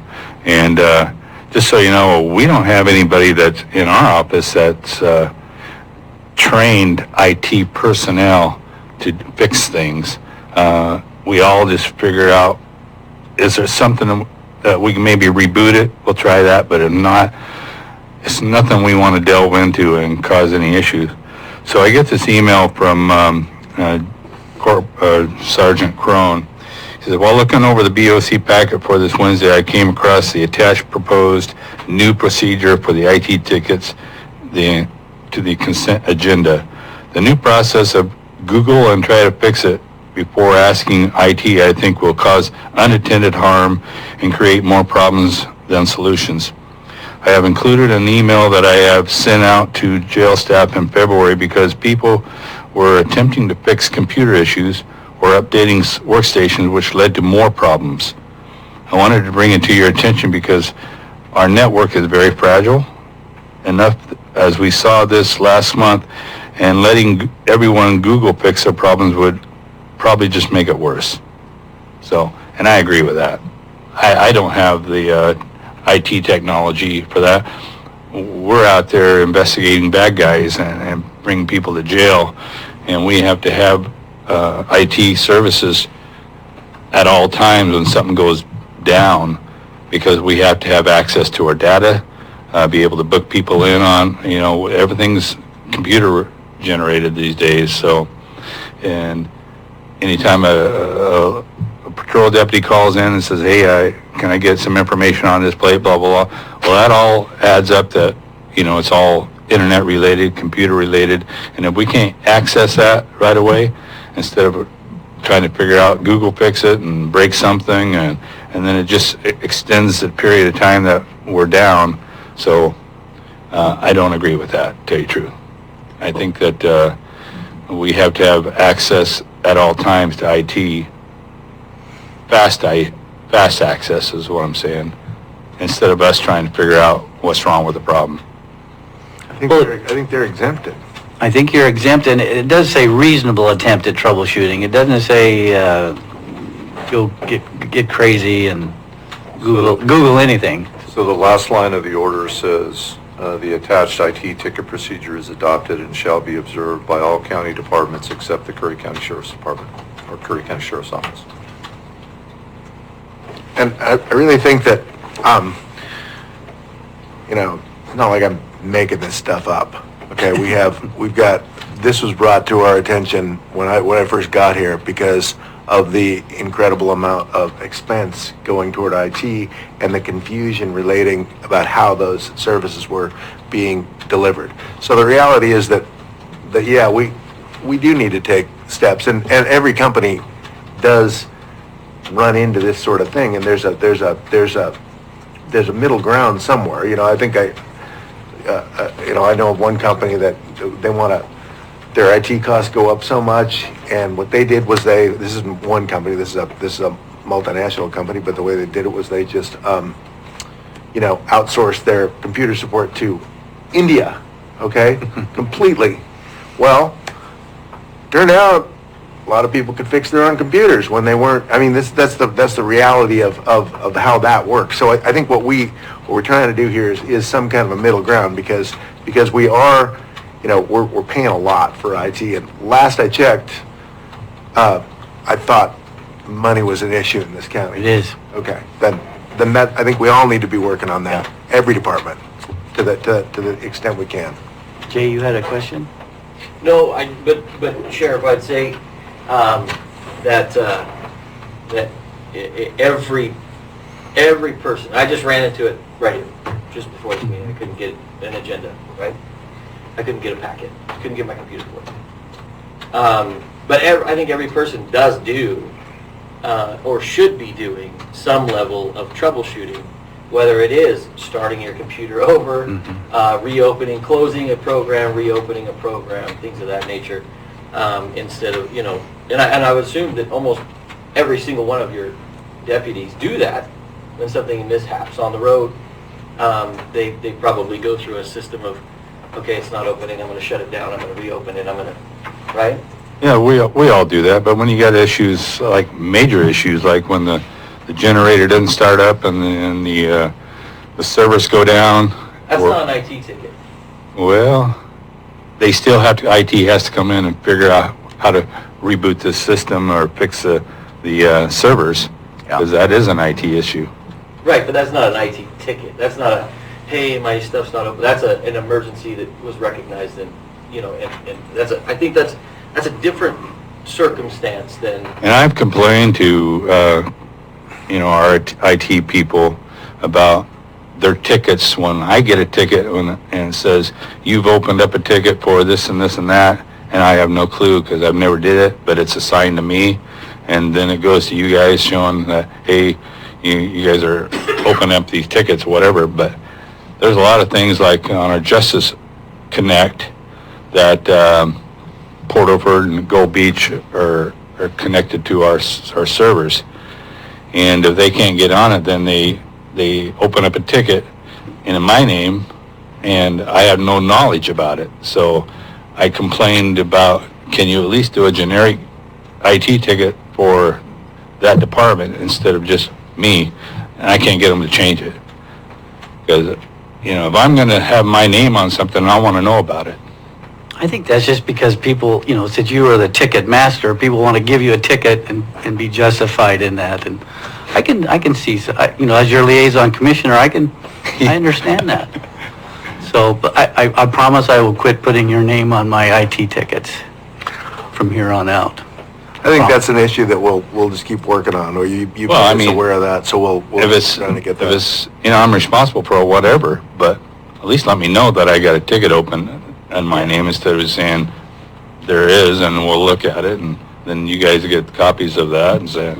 And just so you know, we don't have anybody that's in our office that's trained IT personnel to fix things. We all just figure out, is there something that we can maybe reboot it? We'll try that, but if not, it's nothing we want to delve into and cause any issues. So I get this email from Sergeant Crone. He says, while looking over the BOC packet for this Wednesday, I came across the attached proposed new procedure for the IT tickets to the consent agenda. The new process of Google and try to fix it before asking IT, I think, will cause unattended harm and create more problems than solutions. I have included an email that I have sent out to jail staff in February because people were attempting to fix computer issues or updating workstations, which led to more problems. I wanted to bring it to your attention because our network is very fragile, enough as we saw this last month, and letting everyone Google fix their problems would probably just make it worse. So, and I agree with that. I don't have the IT technology for that. We're out there investigating bad guys and bringing people to jail, and we have to have IT services at all times when something goes down, because we have to have access to our data, be able to book people in on, everything's computer generated these days. So, and anytime a patrol deputy calls in and says, hey, can I get some information on this plate, blah, blah, blah. Well, that all adds up that, it's all internet related, computer related. And if we can't access that right away, instead of trying to figure out Google fix it and break something, and then it just extends the period of time that we're down. So I don't agree with that, to tell you the truth. I think that we have to have access at all times to IT. Fast access is what I'm saying, instead of us trying to figure out what's wrong with the problem. I think they're exempted. I think you're exempt, and it does say reasonable attempt at troubleshooting. It doesn't say go get crazy and Google anything. So the last line of the order says, the attached IT ticket procedure is adopted and shall be observed by all county departments except the Curry County Sheriff's Department or Curry County Sheriff's Office. And I really think that, it's not like I'm making this stuff up. Okay, this was brought to our attention when I first got here because of the incredible amount of expense going toward IT and the confusion relating about how those services were being delivered. So the reality is that yeah, we do need to take steps, and every company does run into this sort of thing, and there's a middle ground somewhere. I think I know of one company that they want their IT costs go up so much, and what they did was this isn't one company, this is a multinational company, but the way they did it was they just outsourced their computer support to India, okay, completely. Well, turned out a lot of people could fix their own computers when they weren't. I mean, that's the reality of how that works. So I think what we're trying to do here is some kind of a middle ground, because we are, we're paying a lot for IT. And last I checked, I thought money was an issue in this county. It is. Okay, then that, I think we all need to be working on that. Every department, to the extent we can. Jay, you had a question? no, but Sheriff, I'd say that every person, I just ran into it right just before this meeting, I couldn't get an agenda, right? I couldn't get a packet. I couldn't get my computer to work. But I think every person does do, or should be doing, some level of troubleshooting, whether it is starting your computer over, reopening, closing a program, reopening a program, things of that nature, instead of, you know, and I would assume that almost every single one of your deputies do that when something mishaps on the road. They probably go through a system of, okay, it's not opening, I'm going to shut it down, I'm going to reopen it, I'm going to, right? Yeah, we all do that, but when you got issues, like major issues, like when the generator doesn't start up and the servers go down. That's not an IT ticket. Well, they still have to, IT has to come in and figure out how to reboot the system or fix the servers, because that is an IT issue. Right, but that's not an IT ticket. That's not a, hey, my stuff's not open. That's an emergency that was recognized, and, you know, and I think that's a different circumstance than. And I've complained to, our IT people about their tickets. When I get a ticket and it says, you've opened up a ticket for this and this and that, and I have no clue because I've never did it, but it's assigned to me, and then it goes to you guys showing that, hey, you guys are opening up these tickets, whatever. But there's a lot of things like on our Justice Connect that Port Orford and Gold Beach are connected to our servers. And if they can't get on it, then they open up a ticket in my name, and I have no knowledge about it. So I complained about, can you at least do a generic IT ticket for that department instead of just me? And I can't get them to change it. Because, if I'm going to have my name on something, I want to know about it. I think that's just because people, since you are the ticket master, people want to give you a ticket and be justified in that. And I can see, as your liaison commissioner, I understand that. So, but I promise I will quit putting your name on my IT tickets from here on out. I think that's an issue that we'll just keep working on, or you made us aware of that, so we'll trying to get that. If it's, I'm responsible for whatever, but at least let me know that I got a ticket open on my name instead of saying there is, and we'll look at it, and then you guys get copies of that and say.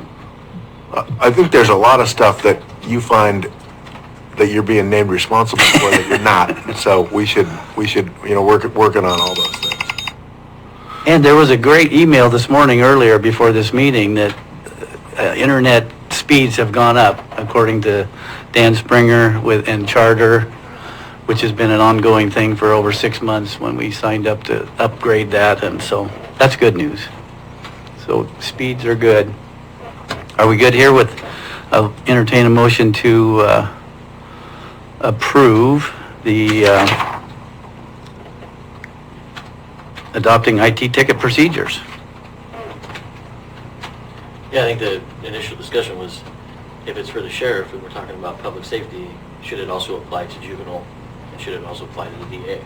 I think there's a lot of stuff that you find that you're being named responsible for that you're not. So we should working on all those things. And there was a great email this morning earlier before this meeting that internet speeds have gone up, according to Dan Springer and Charter, which has been an ongoing thing for over 6 months when we signed up to upgrade that, and so that's good news. So speeds are good. Are we good here with, entertain a motion to approve the adopting IT ticket procedures? Yeah, I think the initial discussion was, if it's for the sheriff and we're talking about public safety, should it also apply to juvenile, and should it also apply to the DA?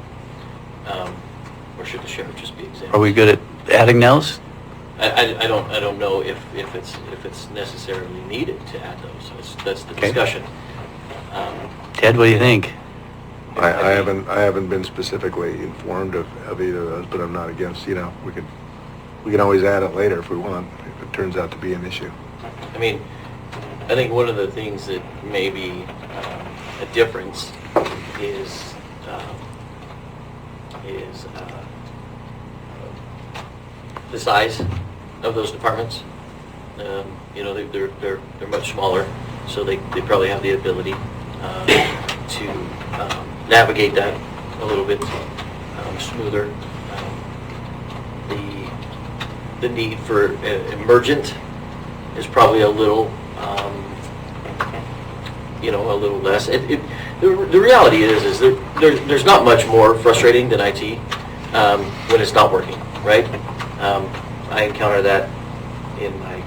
Or should the sheriff just be exempt? Are we good at adding those? I don't know if it's necessarily needed to add those. That's the Okay. discussion. Ted, what do you think? I haven't been specifically informed of either of those, but I'm not against, we can always add it later if we want, if it turns out to be an issue. I mean, I think one of the things that may be a difference is the size of those departments. They're much smaller, so they probably have the ability to navigate that a little bit smoother. The need for emergent is probably a little less. The reality is there's not much more frustrating than IT when it's not working, right? I encounter that in my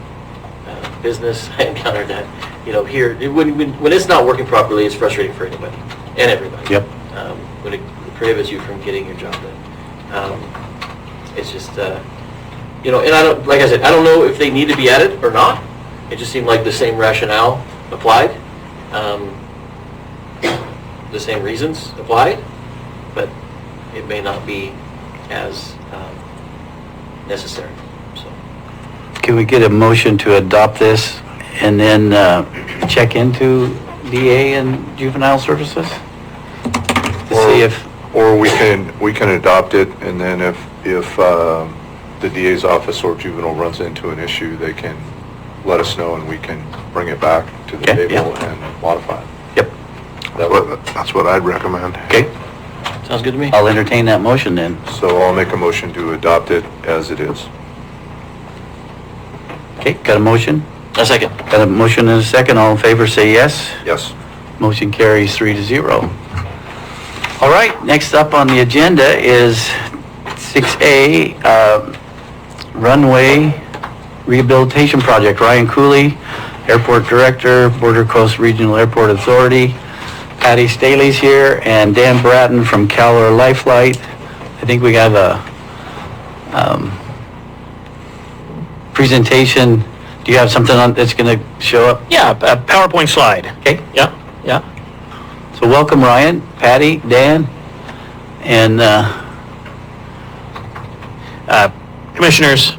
business. I encounter that, here. When it's not working properly, it's frustrating for anybody and everybody. Yep. When it prohibits you from getting your job done. It's just, and I don't, like I said, I don't know if they need to be added or not. It just seemed like the same rationale applied. The same reasons applied, but it may not be as necessary, so. Can we get a motion to adopt this and then check into DA and juvenile services? To see if, Or we can adopt it, and then if the DA's office or juvenile runs into an issue, they can let us know and we can bring it back to the Okay, table yeah. and modify it. yep, That's what I'd recommend. okay. Sounds good to me. I'll entertain that motion then. So I'll make a motion to adopt it as it is. Okay, got a motion? A second. Got a motion and a second. All in favor, say yes. Yes. Motion carries 3-0. All right, next up on the agenda is 6A, runway rehabilitation project. Ryan Cooley, Airport Director, Border Coast Regional Airport Authority. Patty Staley's here, and Dan Bratton from Cal Lifelight. I think we have a presentation. Do you have something on that's going to show up? Yeah, a PowerPoint slide. Okay. Yeah, yeah. So welcome, Ryan, Patty, Dan, and Commissioners,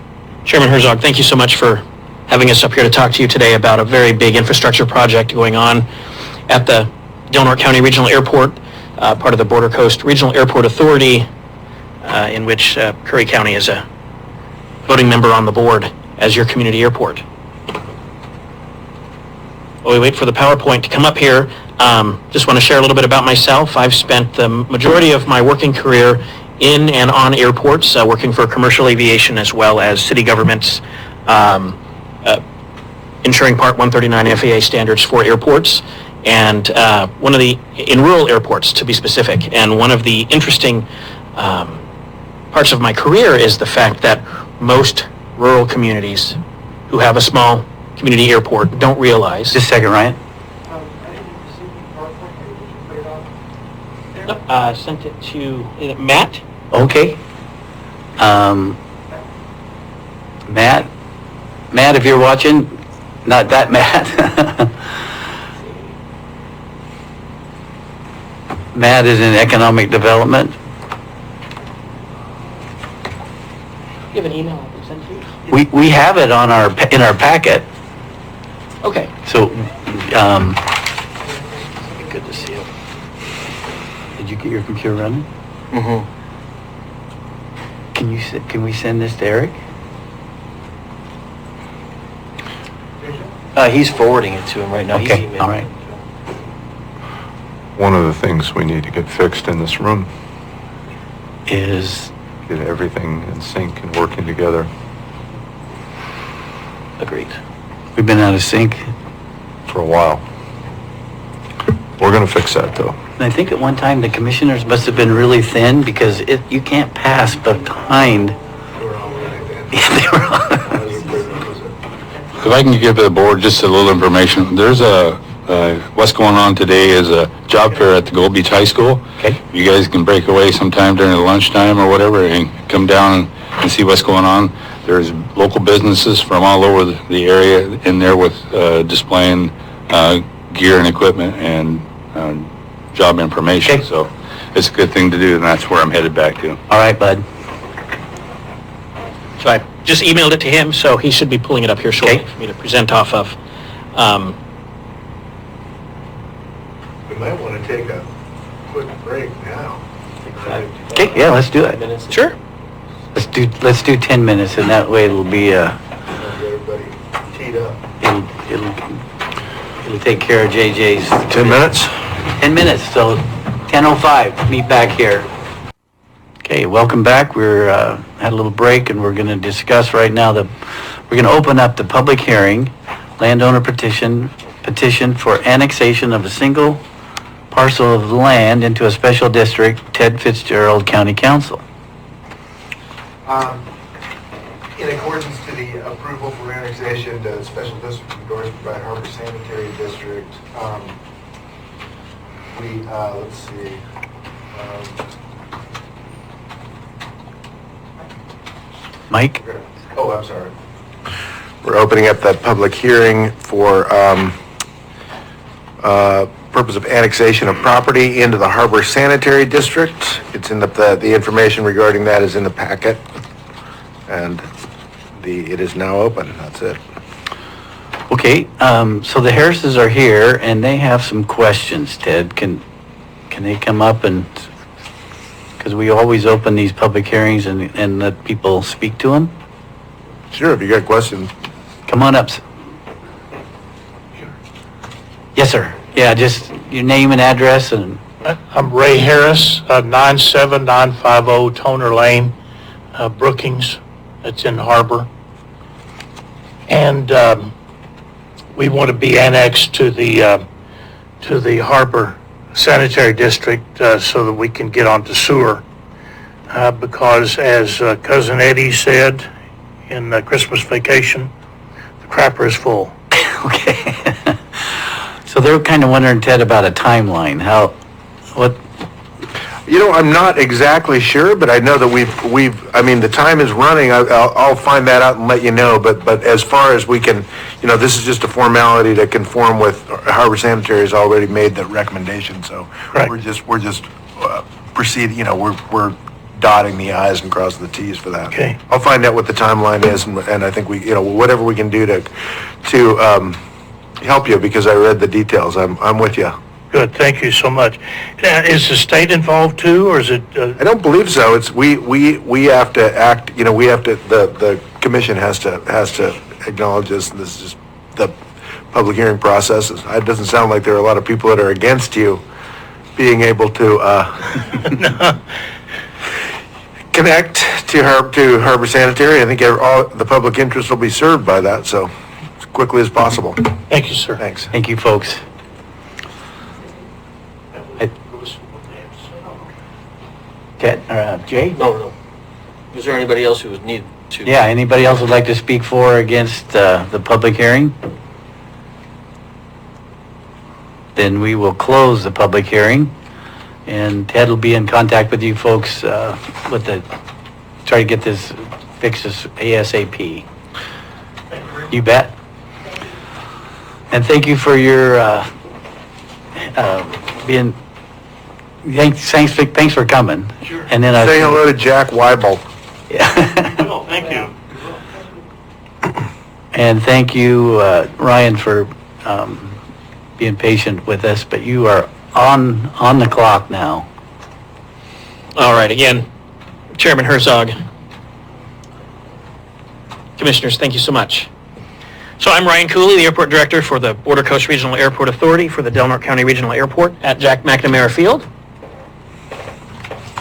Chairman Herzog, thank you so much for having us up here to talk to you today about a very big infrastructure project going on at the Del Norte County Regional Airport, part of the Border Coast Regional Airport Authority, in which Curry County is a voting member on the board as your community airport. While we wait for the PowerPoint to come up here, just want to share a little bit about myself. I've spent the majority of my working career in and on airports, working for commercial aviation as well as city governments, ensuring Part 139 FAA standards for airports, and in rural airports to be specific. And one of the interesting parts of my career is the fact that most rural communities who have a small community airport don't realize. just a second, Ryan. Sent it to Matt. Okay. Matt, if you're watching, not that Matt. Matt is in economic development. You have an email I can send to you? We have it on in our packet. Okay. So, good to see you. Did you get your computer running? Mm-hmm. Can we send this to Eric? He's forwarding it to him right now. He's Okay, emailing all right. it. One of the things we need to get fixed in this room, Is, get everything in sync and working together. Agreed. we've been out of sync. For a while. We're going to fix that, though. And I think at one time the commissioners must have been really thin because you can't pass behind. They were all- If I can give the board just a little information, there's what's going on today is a job fair at the Gold Beach High School. Okay. You guys can break away sometime during the lunchtime or whatever and come down and see what's going on. There's local businesses from all over the area in there with displaying gear and equipment and job information. Okay. So it's a good thing to do, and that's where I'm headed back to. All right, bud. So I just emailed it to him, so he should be pulling it up here shortly Okay. for me to present off of. We might want to take a quick break now. Okay, yeah, let's do it. Minutes. Sure. Let's do 10 minutes, and that way it'll be, Everybody teed up. it'll take care of JJ's. 10 minutes? 10 minutes, so 10:05, meet back here. Okay, welcome back. We're, had a little break, and we're going to discuss right now we're going to open up the public hearing, landowner petition for annexation of a single parcel of land into a special district, Ted Fitzgerald County Council. In accordance to the approval for annexation to special district endorsed by Harbor Sanitary District, let's see. Mike? Oh, I'm sorry. We're opening up that public hearing for purpose of annexation of property into the Harbor Sanitary District. It's in the information regarding that is in the packet. And it is now open. That's it. Okay, so the Harrises are here, and they have some questions, Ted. Can they come up and, because we always open these public hearings and let people speak to them? Sure, if you got questions. Come on up. Yes, sir. Yeah, just your name and address and... I'm Ray Harris, 97950 Toner Lane, Brookings. It's in Harbor. And we want to be annexed to the Harbor Sanitary District so that we can get onto sewer. Because as Cousin Eddie said in Christmas Vacation, the crapper is full. Okay. So they're kind of wondering, Ted, about a timeline. I'm not exactly sure, but I know that the time is running. I'll find that out and let you know. But as far as we can, this is just a formality to conform with Harbor Sanitary has already made the recommendation. So Right. we're just proceeding. We're dotting the i's and crossing the t's for that. Okay. I'll find out what the timeline is, and I think whatever we can do to help you, because I read the details. I'm with you. Good, thank you so much. Is the state involved too, or is it? I don't believe so. It's we have to act. We have to. The commission has to acknowledge this. And this is just the public hearing process. It doesn't sound like there are a lot of people that are against you being able to connect to Harbor Sanitary. I think all the public interest will be served by that. So as quickly as possible. Thank you, sir. Thanks. Thank you, folks. Ted, Jay? No. Is there anybody else who would need to? Yeah, anybody else would like to speak for or against the public hearing? Then we will close the public hearing, and Ted will be in contact with you folks try to get this fixed as ASAP. You bet. And thank you for your being. Thanks for coming. Sure. And then Say hello to Jack Weibel. Yeah. Oh, thank you. And thank you, Ryan, for being patient with us. But you are on the clock now. All right, again, Chairman Herzog, Commissioners, thank you so much. So I'm Ryan Cooley, the Airport Director for the Border Coast Regional Airport Authority for the Del Norte County Regional Airport at Jack McNamara Field.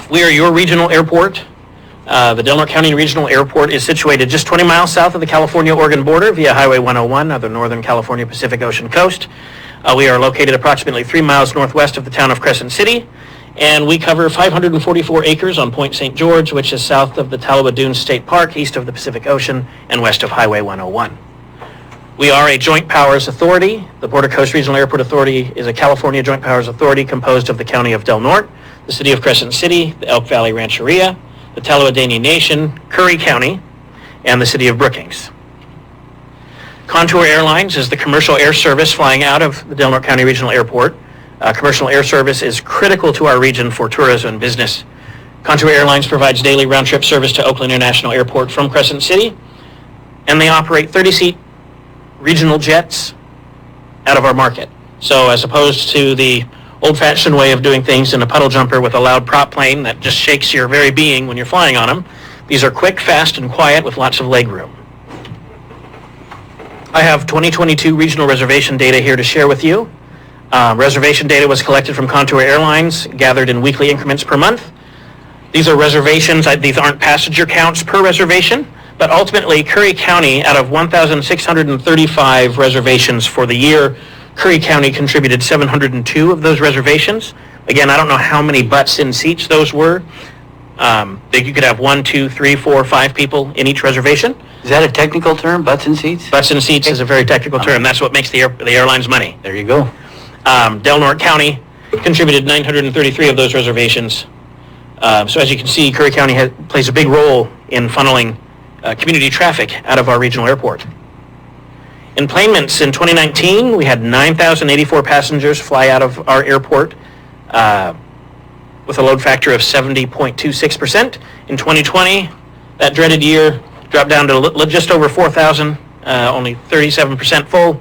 We are your regional airport. The Del Norte County Regional Airport is situated just 20 miles south of the California-Oregon border via Highway 101 of the Northern California Pacific Ocean coast. We are located approximately 3 miles northwest of the town of Crescent City, and we cover 544 acres on Point St. George, which is south of the Talbot Dunes State Park, east of the Pacific Ocean, and west of Highway 101. We are a joint powers authority. The Border Coast Regional Airport Authority is a California joint powers authority composed of the County of Del Norte, the City of Crescent City, the Elk Valley Rancheria, the Tallahassee Nation, Curry County, and the City of Brookings. Contour Airlines is the commercial air service flying out of the Del Norte County Regional Airport. Commercial air service is critical to our region for tourism and business. Contour Airlines provides daily round-trip service to Oakland International Airport from Crescent City, and they operate 30-seat regional jets out of our market. So as opposed to the old-fashioned way of doing things in a puddle jumper with a loud prop plane that just shakes your very being when you're flying on them, these are quick, fast, and quiet with lots of leg room. I have 2022 regional reservation data here to share with you. Reservation data was collected from Contour Airlines, gathered in weekly increments per month. These are reservations, these aren't passenger counts per reservation, but ultimately Curry County, out of 1,635 reservations for the year, Curry County contributed 702 of those reservations. Again, I don't know how many butts in seats those were. You could have 1, 2, 3, 4, 5 people in each reservation. Is that a technical term, butts and seats? Butts in seats is a very technical term. That's what makes the airlines money. There you go. Del Norte County contributed 933 of those reservations. So as you can see, Curry County plays a big role in funneling community traffic out of our regional airport. Enplanements in 2019, we had 9,084 passengers fly out of our airport with a load factor of 70.26%. In 2020, that dreaded year dropped down to just over 4,000, only 37% full.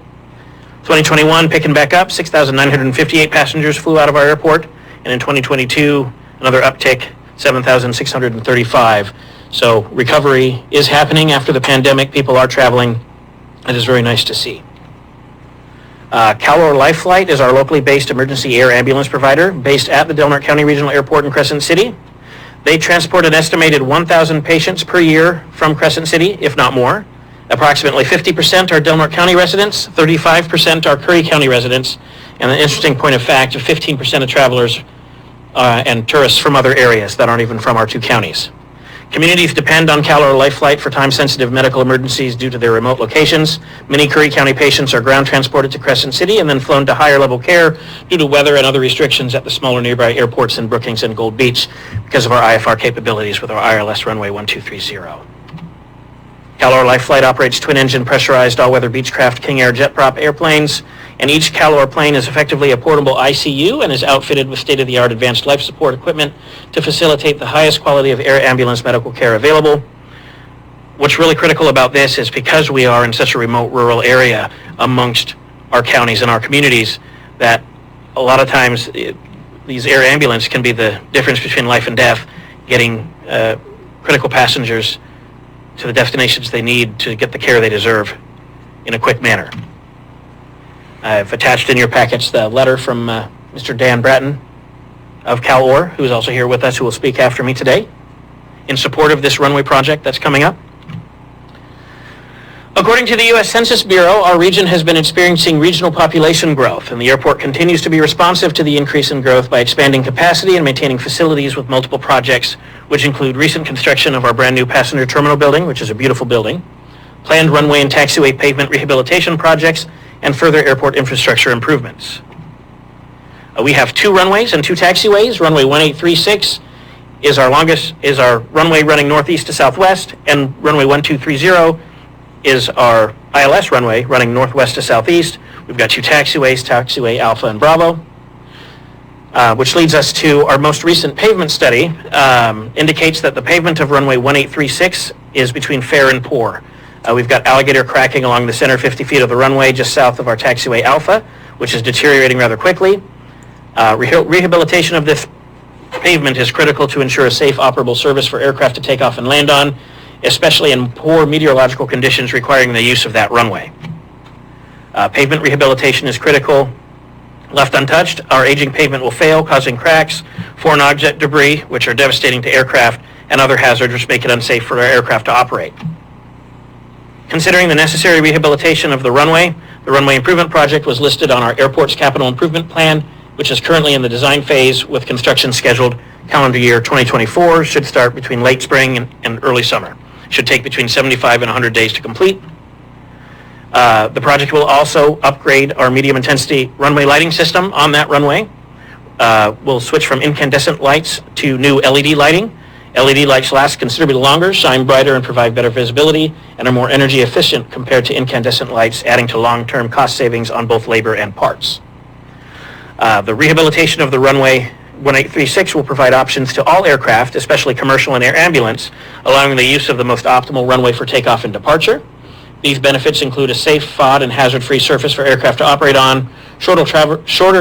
2021, picking back up, 6,958 passengers flew out of our airport. And in 2022, another uptick, 7,635. So recovery is happening after the pandemic. People are traveling. It is very nice to see. County Or Life Flight is our locally based emergency air ambulance provider based at the Del Norte County Regional Airport in Crescent City. They transport an estimated 1,000 patients per year from Crescent City, if not more. Approximately 50% are Del Norte County residents, 35% are Curry County residents, and an interesting point of fact, 15% of travelers and tourists from other areas that aren't even from our two counties. Communities depend on County Or Life Flight for time-sensitive medical emergencies due to their remote locations. Many Curry County patients are ground transported to Crescent City and then flown to higher-level care due to weather and other restrictions at the smaller nearby airports in Brookings and Gold Beach because of our IFR capabilities with our ILS runway 1230. County Or Life Flight operates twin-engine pressurized all-weather Beechcraft King Air jet prop airplanes, and each County Or plane is effectively a portable ICU and is outfitted with state-of-the-art advanced life support equipment to facilitate the highest quality of air ambulance medical care available. What's really critical about this is because we are in such a remote rural area amongst our counties and our communities that a lot of times these air ambulance can be the difference between life and death, getting critical passengers to the destinations they need to get the care they deserve in a quick manner. I've attached in your packets the letter from Mr. Dan Bratton of County Or, who is also here with us, who will speak after me today, in support of this runway project that's coming up. According to the U.S. Census Bureau, our region has been experiencing regional population growth, and the airport continues to be responsive to the increase in growth by expanding capacity and maintaining facilities with multiple projects, which include recent construction of our brand new passenger terminal building, which is a beautiful building, planned runway and taxiway pavement rehabilitation projects, and further airport infrastructure improvements. We have 2 runways and 2 taxiways. Runway 1836 is our runway running northeast to southwest, and runway 1230 is our ILS runway running northwest to southeast. We've got 2 taxiways, taxiway Alpha and Bravo, which leads us to our most recent pavement study, indicates that the pavement of runway 1836 is between fair and poor. We've got alligator cracking along the center 50 feet of the runway just south of our taxiway Alpha, which is deteriorating rather quickly. Rehabilitation of this pavement is critical to ensure a safe, operable service for aircraft to take off and land on, especially in poor meteorological conditions requiring the use of that runway. Pavement rehabilitation is critical. Left untouched, our aging pavement will fail, causing cracks, foreign object debris, which are devastating to aircraft, and other hazards which make it unsafe for our aircraft to operate. Considering the necessary rehabilitation of the runway improvement project was listed on our airport's capital improvement plan, which is currently in the design phase with construction scheduled calendar year 2024, should start between late spring and early summer. Should take between 75 and 100 days to complete. The project will also upgrade our medium intensity runway lighting system on that runway. We'll switch from incandescent lights to new LED lighting. LED lights last considerably longer, shine brighter, and provide better visibility, and are more energy efficient compared to incandescent lights, adding to long-term cost savings on both labor and parts. The rehabilitation of the runway 1836 will provide options to all aircraft, especially commercial and air ambulance, allowing the use of the most optimal runway for takeoff and departure. These benefits include a safe, FOD, and hazard-free surface for aircraft to operate on, shorter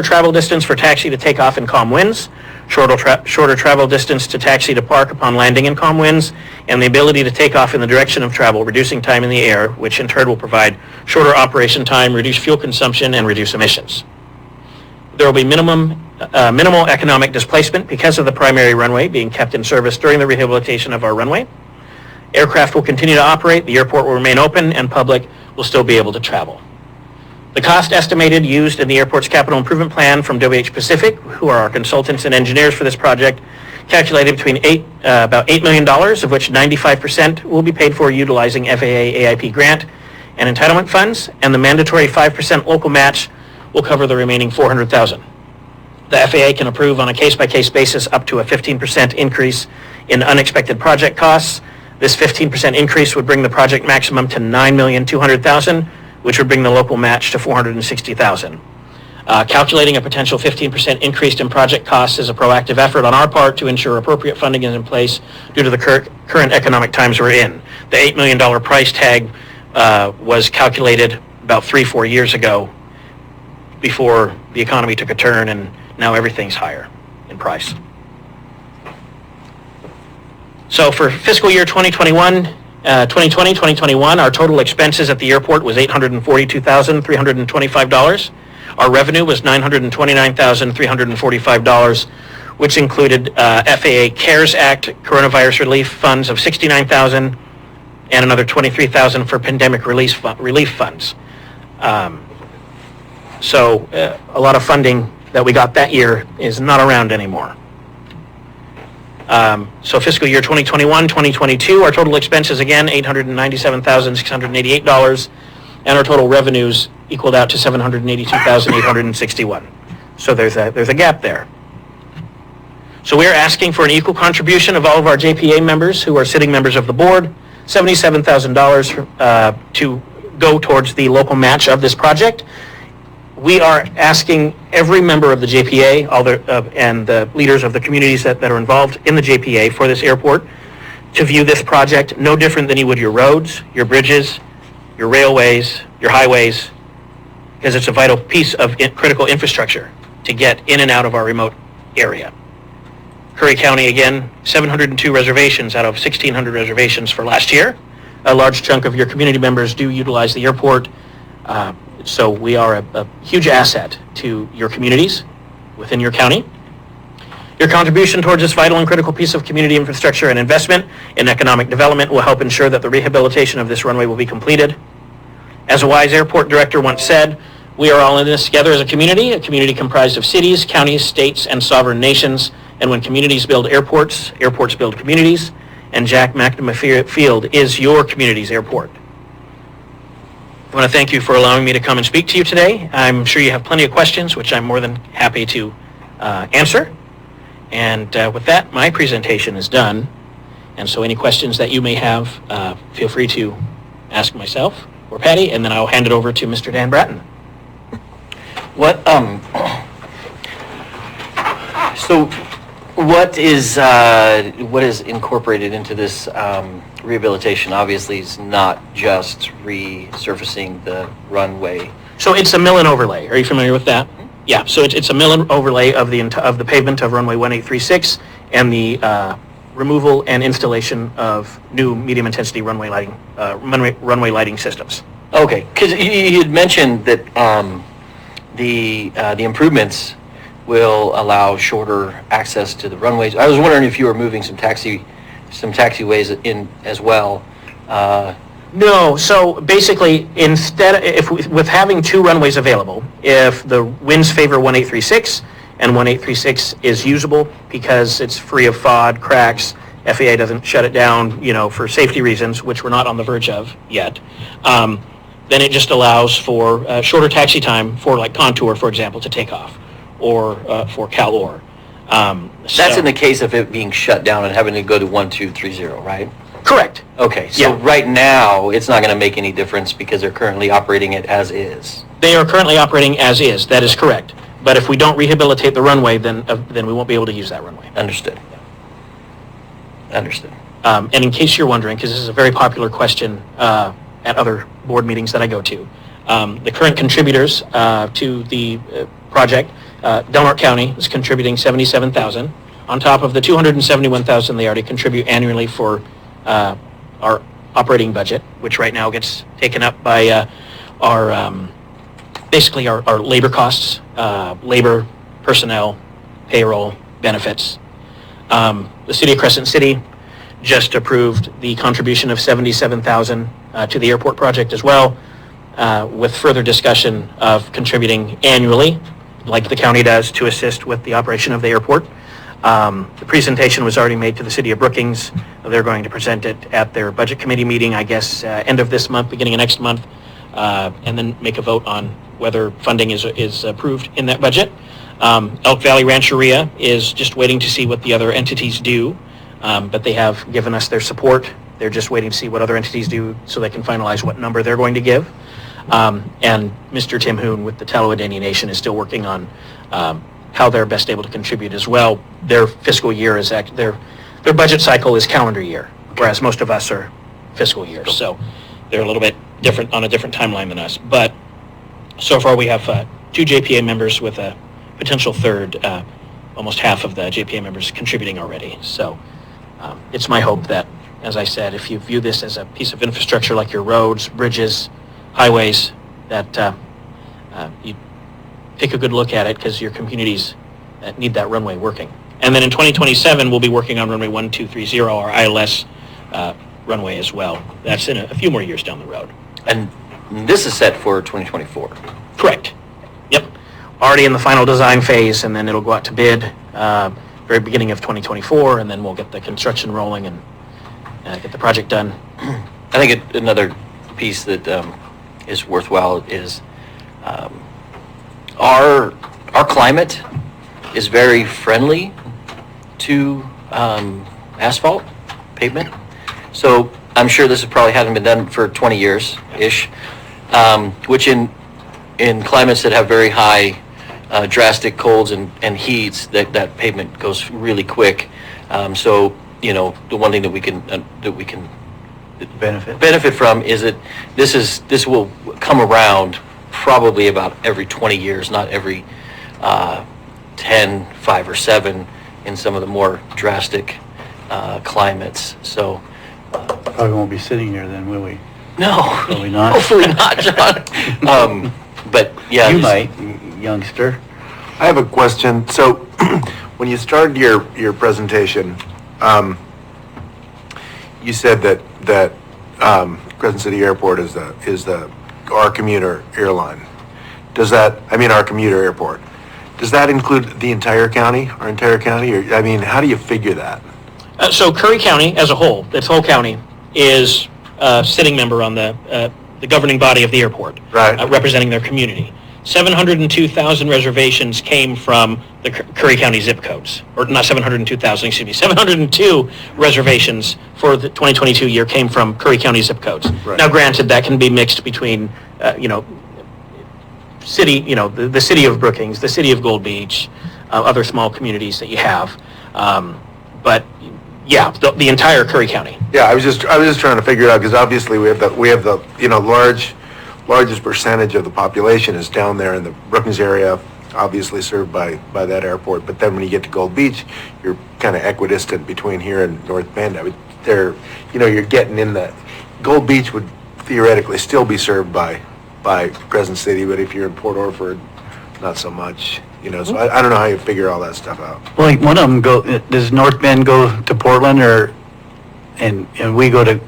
travel distance for taxi to take off in calm winds, shorter travel distance to taxi to park upon landing in calm winds, and the ability to take off in the direction of travel, reducing time in the air, which in turn will provide shorter operation time, reduce fuel consumption, and reduce emissions. There will be minimal economic displacement because of the primary runway being kept in service during the rehabilitation of our runway. Aircraft will continue to operate, the airport will remain open, and public will still be able to travel. The cost estimated used in the airport's capital improvement plan from WH Pacific, who are our consultants and engineers for this project, calculated between about $8 million, of which 95% will be paid for utilizing FAA AIP grant and entitlement funds, and the mandatory 5% local match will cover the remaining $400,000. The FAA can approve on a case-by-case basis up to a 15% increase in unexpected project costs. This 15% increase would bring the project maximum to $9,200,000, which would bring the local match to $460,000. Calculating a potential 15% increase in project costs is a proactive effort on our part to ensure appropriate funding is in place due to the current economic times we're in. The $8 million price tag was calculated about 3-4 years ago before the economy took a turn, and now everything's higher in price. So for fiscal year 2020-2021, our total expenses at the airport was $842,325. Our revenue was $929,345, which included FAA CARES Act coronavirus relief funds of $69,000 and another $23,000 for pandemic relief funds. So a lot of funding that we got that year is not around anymore. So fiscal year 2021-2022, our total expenses again, $897,688, and our total revenues equaled out to $782,861. So there's a gap there. So we're asking for an equal contribution of all of our JPA members who are sitting members of the board, $77,000 to go towards the local match of this project. We are asking every member of the JPA and the leaders of the communities that are involved in the JPA for this airport to view this project no different than you would your roads, your bridges, your railways, your highways, because it's a vital piece of critical infrastructure to get in and out of our remote area. Curry County, again, 702 reservations out of 1,600 reservations for last year. A large chunk of your community members do utilize the airport. So we are a huge asset to your communities within your county. Your contribution towards this vital and critical piece of community infrastructure and investment in economic development will help ensure that the rehabilitation of this runway will be completed. As a wise airport director once said, we are all in this together as a community comprised of cities, counties, states, and sovereign nations. And when communities build airports, airports build communities, and Jack McNamara Field is your community's airport. I want to thank you for allowing me to come and speak to you today. I'm sure you have plenty of questions, which I'm more than happy to answer. And with that, my presentation is done. And so any questions that you may have, feel free to ask myself or Patty, and then I'll hand it over to Mr. Dan Bratton. What is incorporated into this rehabilitation? Obviously, is not just resurfacing the runway. So it's a mill and overlay. Are you familiar with that? Yeah. So it's a mill and overlay of the pavement of runway 1836 and the removal and installation of new medium intensity runway lighting systems. Okay, because you had mentioned that the improvements will allow shorter access to the runways. I was wondering if you were moving some taxiways in as well. No, so basically, with having two runways available, if the winds favor 1836 and 1836 is usable because it's free of FOD, cracks, FAA doesn't shut it down, for safety reasons, which we're not on the verge of yet, then it just allows for shorter taxi time for like Contour, for example, to take off, or for Cal Or. That's in the case of it being shut down and having to go to 1230, right? Correct. Okay, so right now, it's not going to make any difference because they're currently operating it as is. They are currently operating as is, that is correct. But if we don't rehabilitate the runway, then we won't be able to use that runway. Understood. And in case you're wondering, because this is a very popular question at other board meetings that I go to, the current contributors to the project, Del Norte County is contributing $77,000 on top of the $271,000 they already contribute annually for our operating budget, which right now gets taken up by our labor costs, labor, personnel, payroll, benefits. The City of Crescent City just approved the contribution of $77,000 to the airport project as well, with further discussion of contributing annually, like the county does, to assist with the operation of the airport. The presentation was already made to the City of Brookings. They're going to present it at their budget committee meeting, I guess, end of this month, beginning of next month, and then make a vote on whether funding is approved in that budget. Elk Valley Rancheria is just waiting to see what the other entities do, but they have given us their support. They're just waiting to see what other entities do so they can finalize what number they're going to give. And Mr. Tim Hoon with the Tallowa Indian Nation is still working on how they're best able to contribute as well. Their fiscal year is their budget cycle is calendar year, whereas most of us are fiscal years. So they're a little bit different on a different timeline than us. But so far we have 2 JPA members with a potential third, almost half of the JPA members contributing already. So it's my hope that, as I said, if you view this as a piece of infrastructure like your roads, bridges, highways, that you take a good look at it because your communities need that runway working. And then in 2027, we'll be working on runway 1230, our ILS runway as well. That's in a few more years down the road. And this is set for 2024. Correct. Yep. Already in the final design phase, and then it'll go out to bid very beginning of 2024, and then we'll get the construction rolling and get the project done. I think another piece that is worthwhile is our climate is very friendly to asphalt pavement. So I'm sure this probably hasn't been done for 20 years-ish, which in climates that have very high drastic colds and heats, that pavement goes really quick. So, you know, the one thing that we can benefit from is that this will come around probably about every 20 years, not every 10, 5, or 7 in some of the more drastic climates. So Probably won't be sitting here then, will we? no, Probably not. hopefully not, John. But yeah, You just- might, youngster. I have a question. So when you started your presentation, you said that Crescent City Airport is our commuter airline. Does that, our commuter airport, does that include the entire county, our entire county? Or, how do you figure that? So Curry County as a whole, this whole county, is a sitting member on the governing body of the airport, Right. Representing their community. 702,000 reservations came from the Curry County zip codes, or not 702,000, excuse me, 702 reservations for the 2022 year came from Curry County zip codes. Right. Now, granted, that can be mixed between, city, the city of Brookings, the city of Gold Beach, other small communities that you have. But yeah, the entire Curry County. Yeah, I was just trying to figure it out because obviously we have the largest percentage of the population is down there in the Brookings area, obviously served by that airport. But then when you get to Gold Beach, you're kind of equidistant between here and North Bend. You're getting in the Gold Beach would theoretically still be served by Crescent City, but if you're in Port Orford, not so much. So I don't know how you figure all that stuff out. Well, like one of them does North Bend go to Portland and we go to,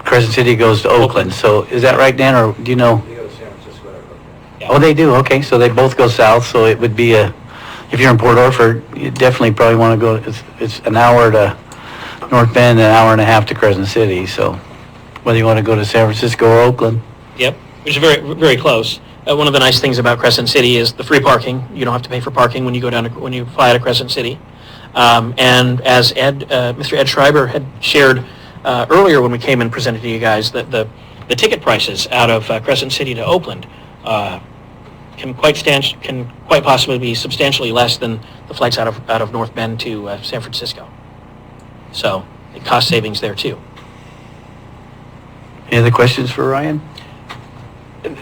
Crescent City goes to Oakland. So is that right, Dan, or do you know? They go to San Francisco. Okay. Oh, they do, okay, so they both go south, so it would be if you're in Port Orford, you definitely probably want to go, it's an hour to North Bend, an hour and a half to Crescent City, so whether you want to go to San Francisco or Oakland. Yep, which is very, very close. One of the nice things about Crescent City is the free parking. You don't have to pay for parking when you go down when you fly out of Crescent City. And as Mr. Ed Schreiber had shared earlier when we came and presented to you guys, that the ticket prices out of Crescent City to Oakland can quite possibly be substantially less than the flights out of North Bend to San Francisco. So the cost savings there too. Any other questions for Ryan?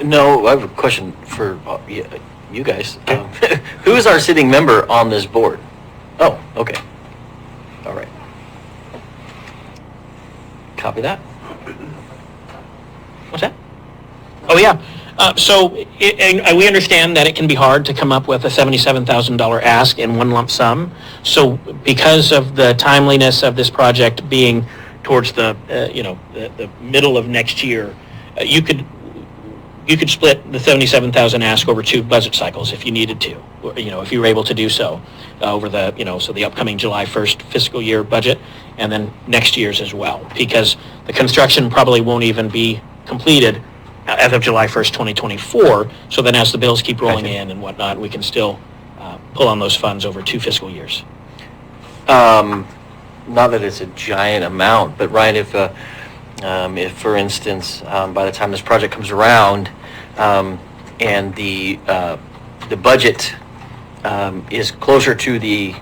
No, I have a question for you guys. Who is our sitting member on this board? Oh, okay. All right. Copy that. What's that? Oh, yeah. We understand that it can be hard to come up with a $77,000 ask in one lump sum. So because of the timeliness of this project being towards the middle of next year, you could split the $77,000 ask over 2 budget cycles if you needed to, if you were able to do so over the upcoming July 1st fiscal year budget and then next year's as well, because the construction probably won't even be completed as of July 1st, 2024. So then as the bills keep rolling in and whatnot, we can still pull on those funds over 2 fiscal years. Not that it's a giant amount, but Ryan, if If, for instance, by the time this project comes around, and the budget is closer to the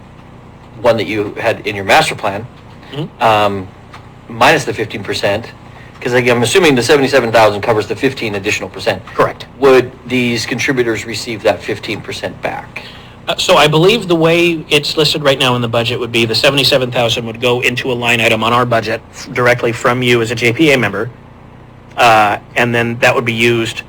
one that you had in your master plan, minus the 15%, because I'm assuming the 77,000 covers the 15 additional percent. Correct. Would these contributors receive that 15% back? So I believe the way it's listed right now in the budget would be the 77,000 would go into a line item on our budget directly from you as a JPA member, and then that would be used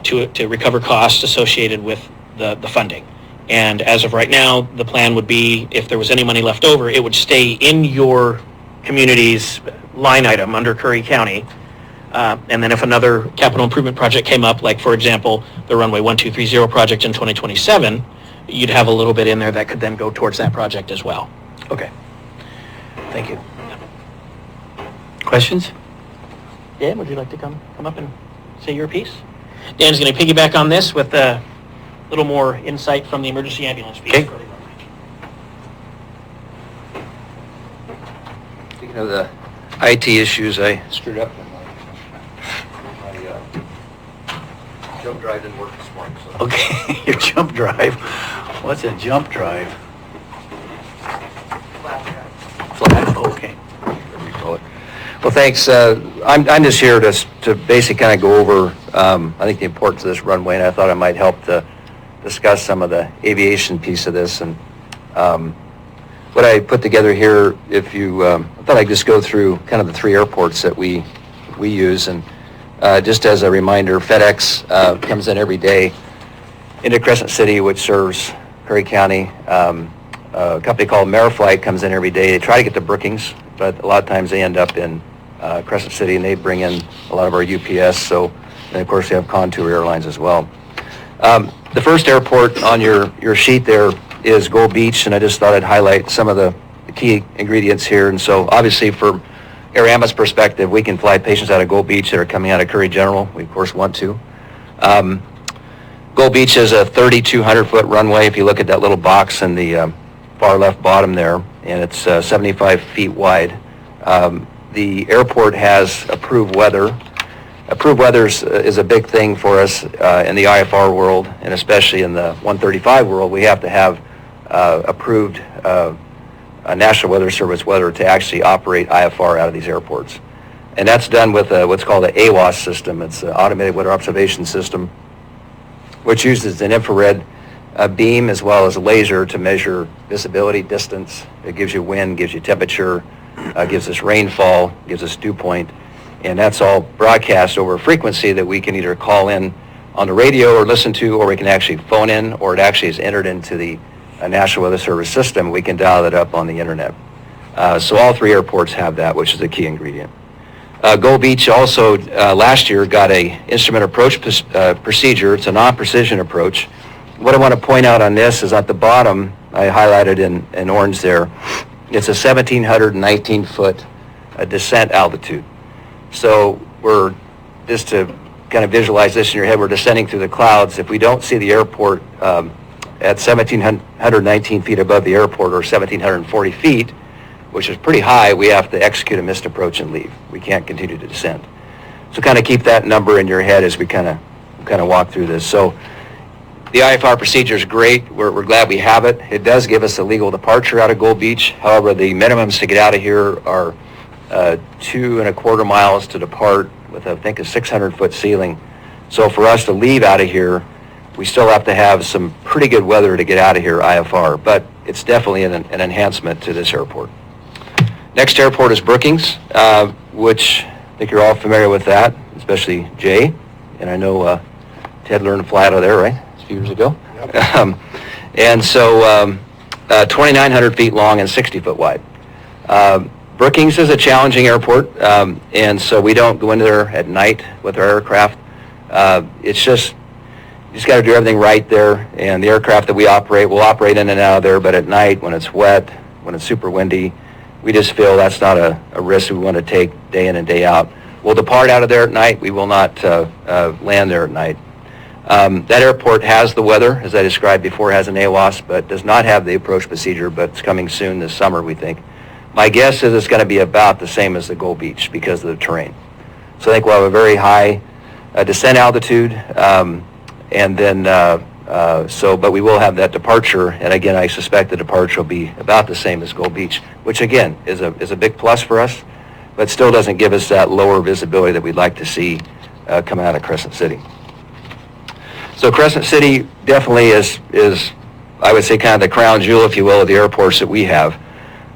to recover costs associated with the funding. And as of right now, the plan would be, if there was any money left over, it would stay in your community's line item under Curry County. And then if another capital improvement project came up, like for example, the runway 1230 project in 2027, you'd have a little bit in there that could then go towards that project as well. Okay. Thank you. Questions? Dan, would you like to come up and say your piece? Dan's going to piggyback on this with a little more insight from the emergency ambulance piece. Okay. Speaking of the IT issues, I screwed up on my jump drive didn't work this morning. So. Okay, your jump drive. What's a jump drive? Flash. Okay. Whatever you call it. Well, thanks. I'm just here to basically kind of go over, I think, the importance of this runway, and I thought I might help to discuss some of the aviation piece of this. And what I put together here, if you, I thought I'd just go through kind of the three airports that we use. And just as a reminder, FedEx comes in every day into Crescent City, which serves Curry County. A company called Ameriflight comes in every day. They try to get to Brookings, but a lot of times they end up in Crescent City, and they bring in a lot of our UPS. So, and of course, we have Contour Airlines as well. The first airport on your sheet there is Gold Beach, and I just thought I'd highlight some of the key ingredients here. And so, obviously, from Air Ambulance perspective, we can fly patients out of Gold Beach that are coming out of Curry General. We, of course, want to. Gold Beach is a 3,200-foot runway. If you look at that little box in the far left bottom there, and it's 75 feet wide. The airport has approved weather. Approved weather is a big thing for us in the IFR world, and especially in the 135 world. We have to have approved National Weather Service weather to actually operate IFR out of these airports. And that's done with what's called an AWOS system. It's an automated weather observation system, which uses an infrared beam as well as a laser to measure visibility, distance. It gives you wind, gives you temperature, gives us rainfall, gives us dew point. And that's all broadcast over a frequency that we can either call in on the radio or listen to, or we can actually phone in, or it actually is entered into the National Weather Service system. We can dial it up on the internet. So all three airports have that, which is a key ingredient. Gold Beach also last year got a instrument approach procedure. It's a non-precision approach. What I want to point out on this is at the bottom, I highlighted in orange there, it's a 1,719 foot descent altitude. So we're, just to kind of visualize this in your head, we're descending through the clouds. If we don't see the airport at 1,719 feet above the airport, or 1,740 feet, which is pretty high, we have to execute a missed approach and leave. We can't continue to descend. So kind of keep that number in your head as we kind of walk through this. So the IFR procedure is great. We're glad we have it. It does give us a legal departure out of Gold Beach. However, the minimums to get out of here are 2.25 miles to depart with, I think, a 600-foot ceiling. So for us to leave out of here, we still have to have some pretty good weather to get out of here, IFR, but it's definitely an enhancement to this airport. Next airport is Brookings, which I think you're all familiar with that, especially Jay. And I know Ted learned to fly out of there, right, a few years ago? Yep. And so 2,900 feet long and 60 foot wide. Brookings is a challenging airport, and so we don't go into there at night with our aircraft. It's just, you just got to do everything right there, and the aircraft that we operate will operate in and out of there, but at night, when it's wet, when it's super windy, we just feel that's not a risk we want to take day in and day out. We'll depart out of there at night. We will not land there at night. That airport has the weather, as I described before, has an AWOS, but does not have the approach procedure, but it's coming soon this summer, we think. My guess is it's going to be about the same as the Gold Beach because of the terrain. So I think we'll have a very high descent altitude, and then, but we will have that departure, and again, I suspect the departure will be about the same as Gold Beach, which again is a big plus for us, but still doesn't give us that lower visibility that we'd like to see coming out of Crescent City. So Crescent City definitely is, I would say, kind of the crown jewel, if you will, of the airports that we have.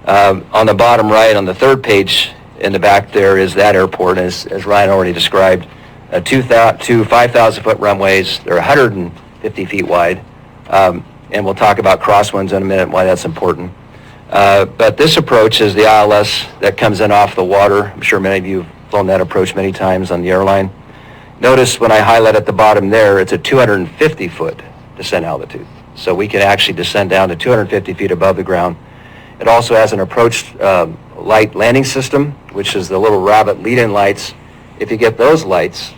On the bottom right, on the third page in the back there is that airport, as Ryan already described, 5,000-foot runways. They're 150 feet wide, and we'll talk about crosswinds in a minute and why that's important. But this approach is the ILS that comes in off the water. I'm sure many of you have flown that approach many times on the airline. Notice when I highlight at the bottom there, it's a 250-foot descent altitude. So we can actually descend down to 250 feet above the ground. It also has an approach light landing system, which is the little rabbit lead-in lights. If you get those lights,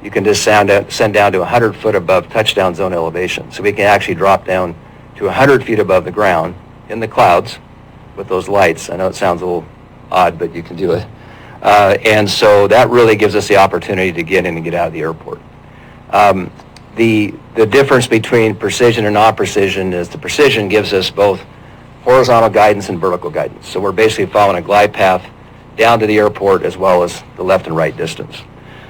you can just send down to 100 foot above touchdown zone elevation. So we can actually drop down to 100 feet above the ground in the clouds with those lights. I know it sounds a little odd, but you can do it. And so that really gives us the opportunity to get in and get out of the airport. The difference between precision and non-precision is the precision gives us both horizontal guidance and vertical guidance. So we're basically following a glide path down to the airport as well as the left and right distance.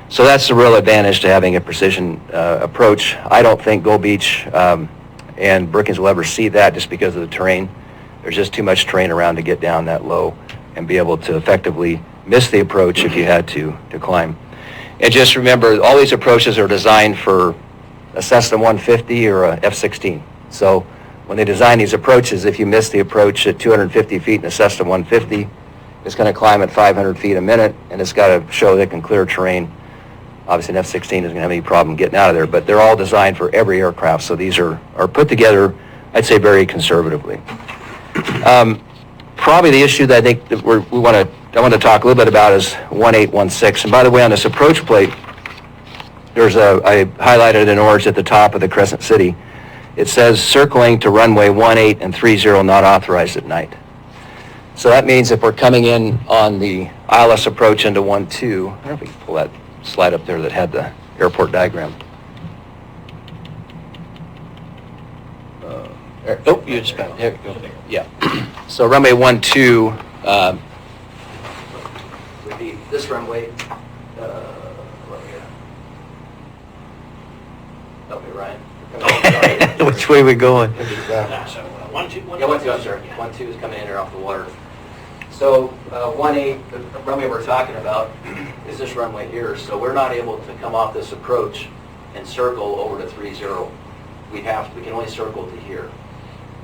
So that's the real advantage to having a precision approach. I don't think Gold Beach and Brookings will ever see that just because of the terrain. There's just too much terrain around to get down that low and be able to effectively miss the approach if you had to climb. And just remember, all these approaches are designed for a Cessna 150 or a F-16. So when they design these approaches, if you miss the approach at 250 feet in a Cessna 150, it's going to climb at 500 feet a minute, and it's got to show that it can clear terrain. Obviously, an F-16 isn't going to have any problem getting out of there, but they're all designed for every aircraft, so these are put together, I'd say, very conservatively. Probably the issue that I think that I want to talk a little bit about is 1816. And by the way, on this approach plate, I highlighted in orange at the top of the Crescent City. It says circling to runway 18 and 30 not authorized at night. So that means if we're coming in on the ILS approach into 12, I don't know if we can pull that slide up there that had the airport diagram. You just found it. There you go. Yeah. So runway 12 would be this runway. Help me, Ryan. Which way we going? Yeah, 12, I'm sorry. 12 is coming in here off the water. So 18, the runway we're talking about is this runway here. So we're not able to come off this approach and circle over to 30. We can only circle to here.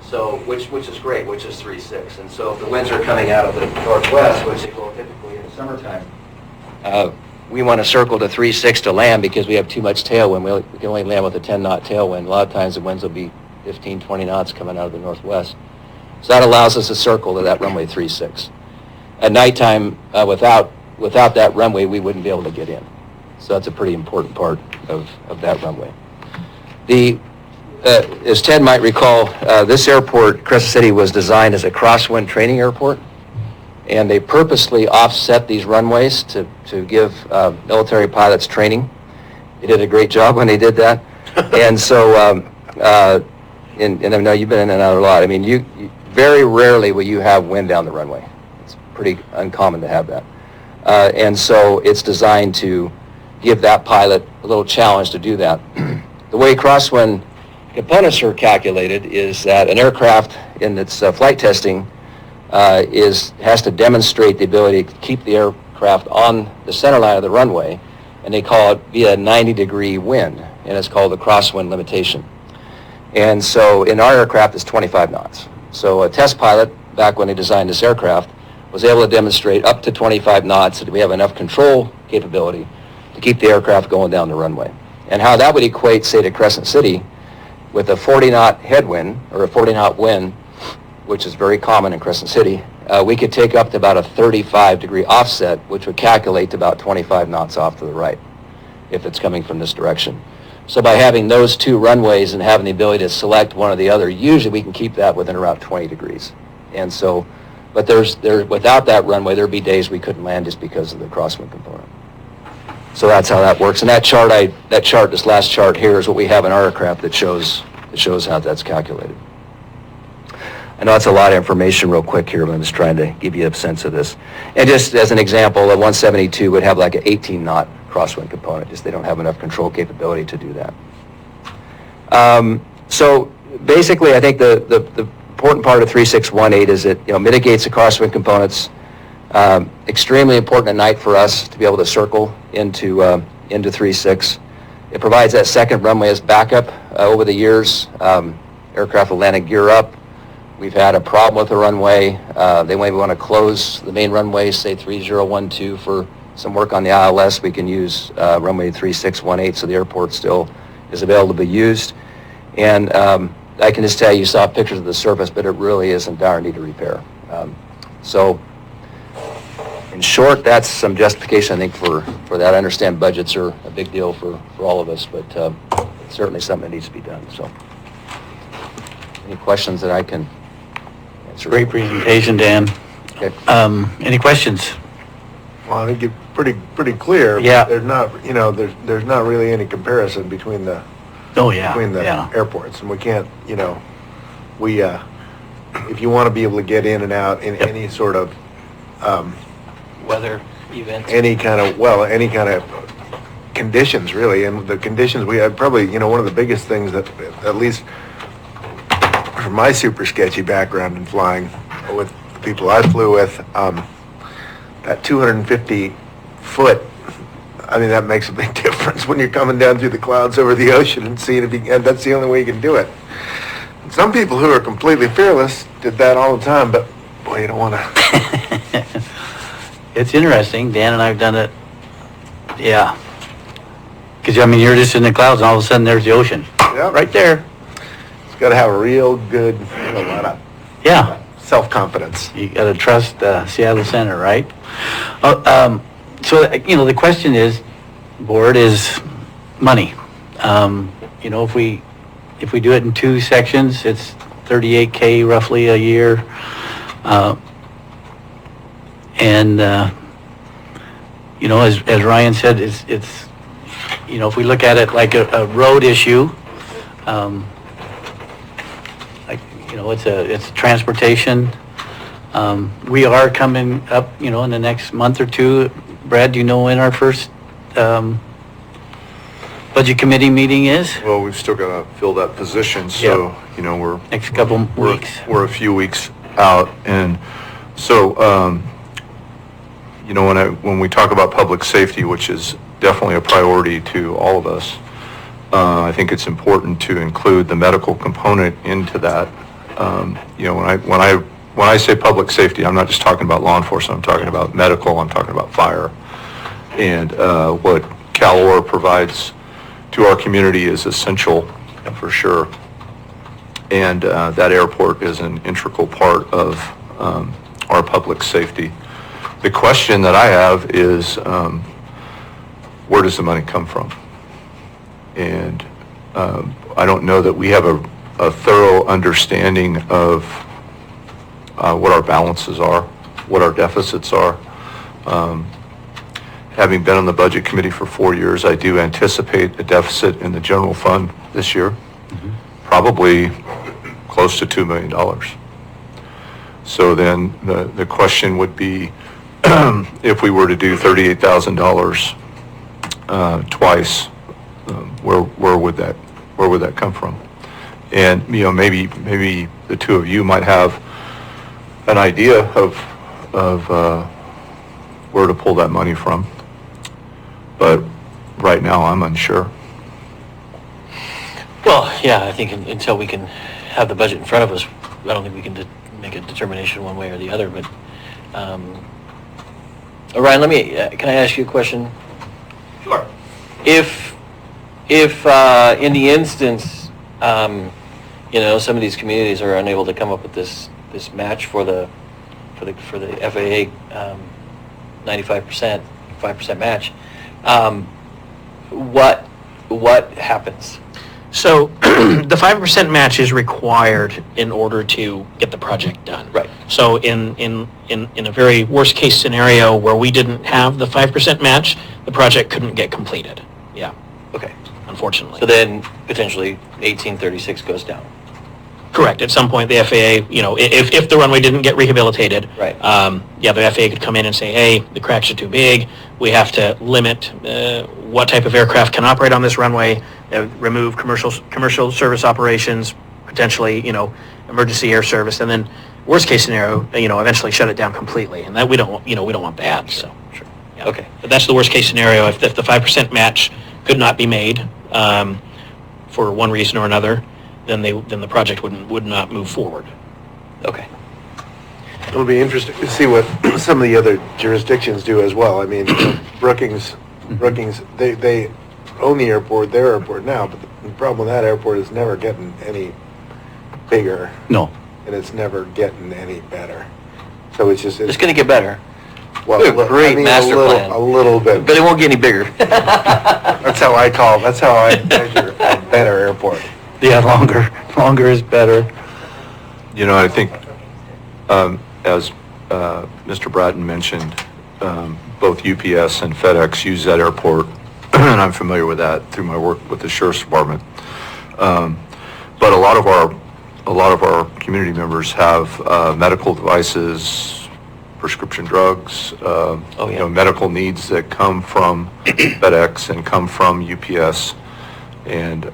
So which is great, which is 36. And so if the winds are coming out of the northwest, which they will typically in the summertime, we want to circle to 36 to land because we have too much tailwind. We can only land with a 10-knot tailwind. A lot of times the winds will be 15, 20 knots coming out of the northwest. So that allows us to circle to that runway 36. At nighttime, without that runway, we wouldn't be able to get in. So that's a pretty important part of that runway. As Ted might recall, this airport, Crescent City, was designed as a crosswind training airport. And they purposely offset these runways to give military pilots training. They did a great job when they did that. And so, and I know you've been in and out a lot. I mean, you very rarely will you have wind down the runway. It's pretty uncommon to have that. And so it's designed to give that pilot a little challenge to do that. The way crosswind components are calculated is that an aircraft in its flight testing has to demonstrate the ability to keep the aircraft on the center line of the runway, and they call it via a 90-degree wind, and it's called the crosswind limitation. And so in our aircraft, it's 25 knots. So a test pilot, back when they designed this aircraft, was able to demonstrate up to 25 knots that we have enough control capability to keep the aircraft going down the runway. And how that would equate, say, to Crescent City, with a 40-knot headwind, or a 40-knot wind, which is very common in Crescent City, we could take up to about a 35-degree offset, which would calculate to about 25 knots off to the right, if it's coming from this direction. So by having those two runways and having the ability to select one or the other, usually we can keep that within around 20 degrees. And so But without that runway, there'd be days we couldn't land just because of the crosswind component. So that's how that works. And that chart, this last chart here is what we have in our aircraft that shows how that's calculated. I know that's a lot of information real quick here, but I'm just trying to give you a sense of this. And just as an example, a 172 would have like an 18 knot crosswind component, just they don't have enough control capability to do that. So basically, I think the important part of 3618 is it mitigates the crosswind components. Extremely important at night for us to be able to circle into 36. It provides that second runway as backup. Over the years, aircraft will land and gear up. We've had a problem with the runway. They maybe want to close the main runway, say 3012, for some work on the ILS. We can use runway 3618, so the airport still is available to be used. And I can just tell you saw pictures of the surface, but it really is in dire need of repair. So in short, that's some justification, I think, for that. I understand budgets are a big deal for all of us, but it's certainly something that needs to be done. So any questions that I can answer? Great presentation, Dan. Okay. Any questions? Well, I think it's pretty clear. Yeah. There's not, there's not really any comparison between the Oh, yeah. between the yeah. airports, and we can't, we if you want to be able to get in and out in Yep. any sort of Weather events. any kind of conditions, really. And the conditions we had, probably, one of the biggest things that, at least from my super sketchy background in flying with the people I flew with, that 250 foot, I mean, that makes a big difference when you're coming down through the clouds over the ocean and seeing it, and that's the only way you can do it. Some people who are completely fearless did that all the time, but boy, you don't want to. It's interesting. Dan and I have done it. Yeah. Because, you're just in the clouds and all of a sudden there's the ocean. Yep. Right there. It's got to have a real good, a lot of Yeah. self-confidence. You got to trust Seattle Center, right? So, the question is, board, is money. If we do it in two sections, it's $38K roughly a year. As Ryan said, it's if we look at it like a road issue, it's transportation. We are coming up, in the next month or two. Brad, do you know when our first budget committee meeting is? Well, we've still got to fill that position, so, we're... Next couple we're- weeks. We're a few weeks out, and so, when we talk about public safety, which is definitely a priority to all of us, I think it's important to include the medical component into that. When I say public safety, I'm not just talking about law enforcement, I'm talking about medical, I'm talking about fire. And what CalOR provides to our community is essential, for sure. And that airport is an integral part of our public safety. The question that I have is, where does the money come from? And I don't know that we have a thorough understanding of what our balances are, what our deficits are. Having been on the budget committee for 4 years, I do anticipate a deficit in the general fund this year, probably close to $2 million. So then the question would be, if we were to do $38,000 twice, where would that come from? And maybe the two of you might have an idea of where to pull that money from, but right now I'm unsure. Well, yeah, I think until we can have the budget in front of us, I don't think we can make a determination one way or the other, but, Ryan, can I ask you a question? Sure. If in the instance, some of these communities are unable to come up with this match for the FAA 95%, 5% match, what happens? So the 5% match is required in order to get the project done. Right. So in a very worst-case scenario where we didn't have the 5% match, the project couldn't get completed. Yeah, Okay. unfortunately. So then potentially 1836 goes down. Correct. At some point, the FAA, if the runway didn't get rehabilitated, Right. the FAA could come in and say, hey, the cracks are too big. We have to limit what type of aircraft can operate on this runway, remove commercial service operations, potentially, emergency air service, and then worst case scenario, eventually shut it down completely. And that we don't want that. So, Sure. yeah. Okay. But that's the worst case scenario. If the 5% match could not be made for one reason or another, then the project would not move forward. Okay. It'll be interesting to see what some of the other jurisdictions do as well. I mean, Brookings, they own the airport, their airport now, but the problem with that airport is never getting any bigger, No. and it's never getting any better. So it's just, It's going to get better, well, we have a great master plan. A little bit. but it won't get any bigger. That's how I measure a better airport. Yeah, longer is better. I think, as Mr. Bratton mentioned, both UPS and FedEx use that airport, and I'm familiar with that through my work with the Sheriff's Department. But a lot of our community members have medical devices, prescription drugs, medical needs that come from FedEx and come from UPS. And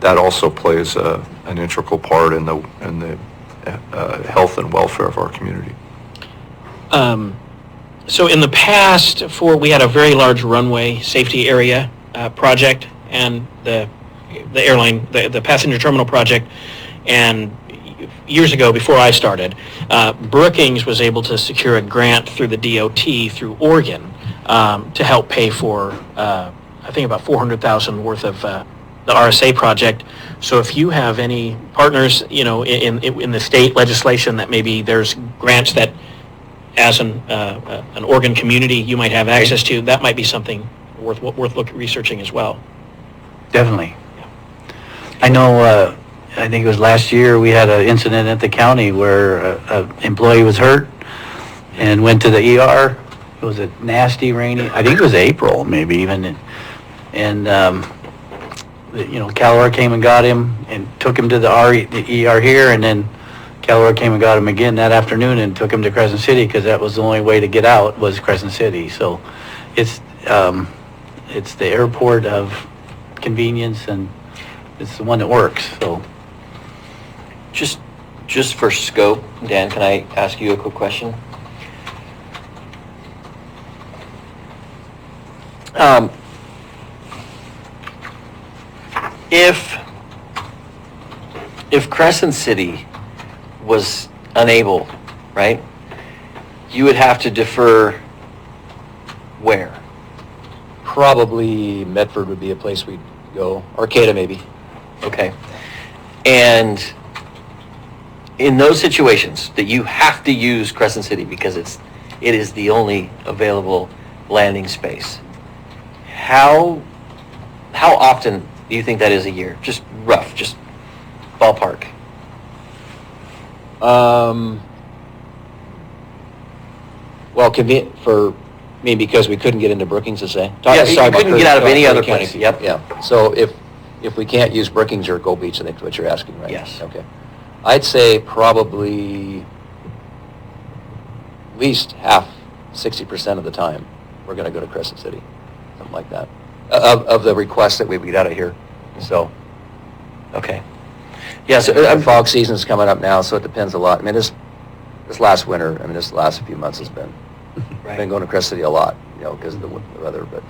that also plays an integral part in the health and welfare of our community. So in the past, we had a very large runway safety area project, and the airline, the passenger terminal project, and years ago, before I started, Brookings was able to secure a grant through the DOT through Oregon to help pay for, I think about $400,000 worth of the RSA project. So if you have any partners, in the state legislation that maybe there's grants that, as an Oregon community, you might have access to, that might be something worth researching as well. Definitely. I know, I think it was last year, we had an incident at the county where an employee was hurt and went to the ER. It was a nasty rainy, I think it was April maybe even, and Calor came and got him and took him to the ER here, and then Calor came and got him again that afternoon and took him to Crescent City because that was the only way to get out was Crescent City. So it's the airport of convenience, and it's the one that works. So Just for scope, Dan, can I ask you a quick question? If Crescent City was unable, right, you would have to defer where? Probably Medford would be a place we'd go. Arcata maybe. Okay. And in those situations that you have to use Crescent City because it is the only available landing space, how often do you think that is a year? Just rough, just ballpark. Well, for me, because we couldn't get into Brookings to say. Yeah, you couldn't get out of any other place. Yep. Yeah. So if we can't use Brookings or Gold Beach, I think is what you're asking, right? Yes. Okay. I'd say probably at least half, 60% of the time, we're going to go to Crescent City, something like that, of the requests that we get out of here. So, Okay. Yeah, so the fog season's coming up now, so it depends a lot. I mean, this last winter, this last few months has been, Right. been going to Crescent City a lot, because of the weather, but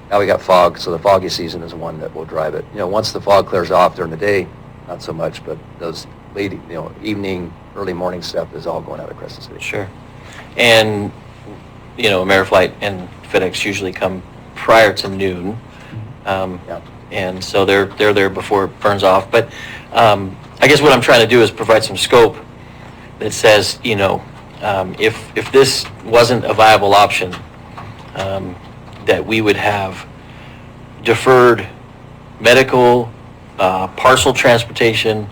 now we got fog, so the foggy season is one that will drive it. Once the fog clears off during the day, not so much, but those late, evening, early morning stuff is all going out of Crescent City. Sure. And, Ameriflight and FedEx usually come prior to noon. Yeah. And so they're there before it burns off. But I guess what I'm trying to do is provide some scope that says, if this wasn't a viable option, that we would have deferred medical, parcel transportation,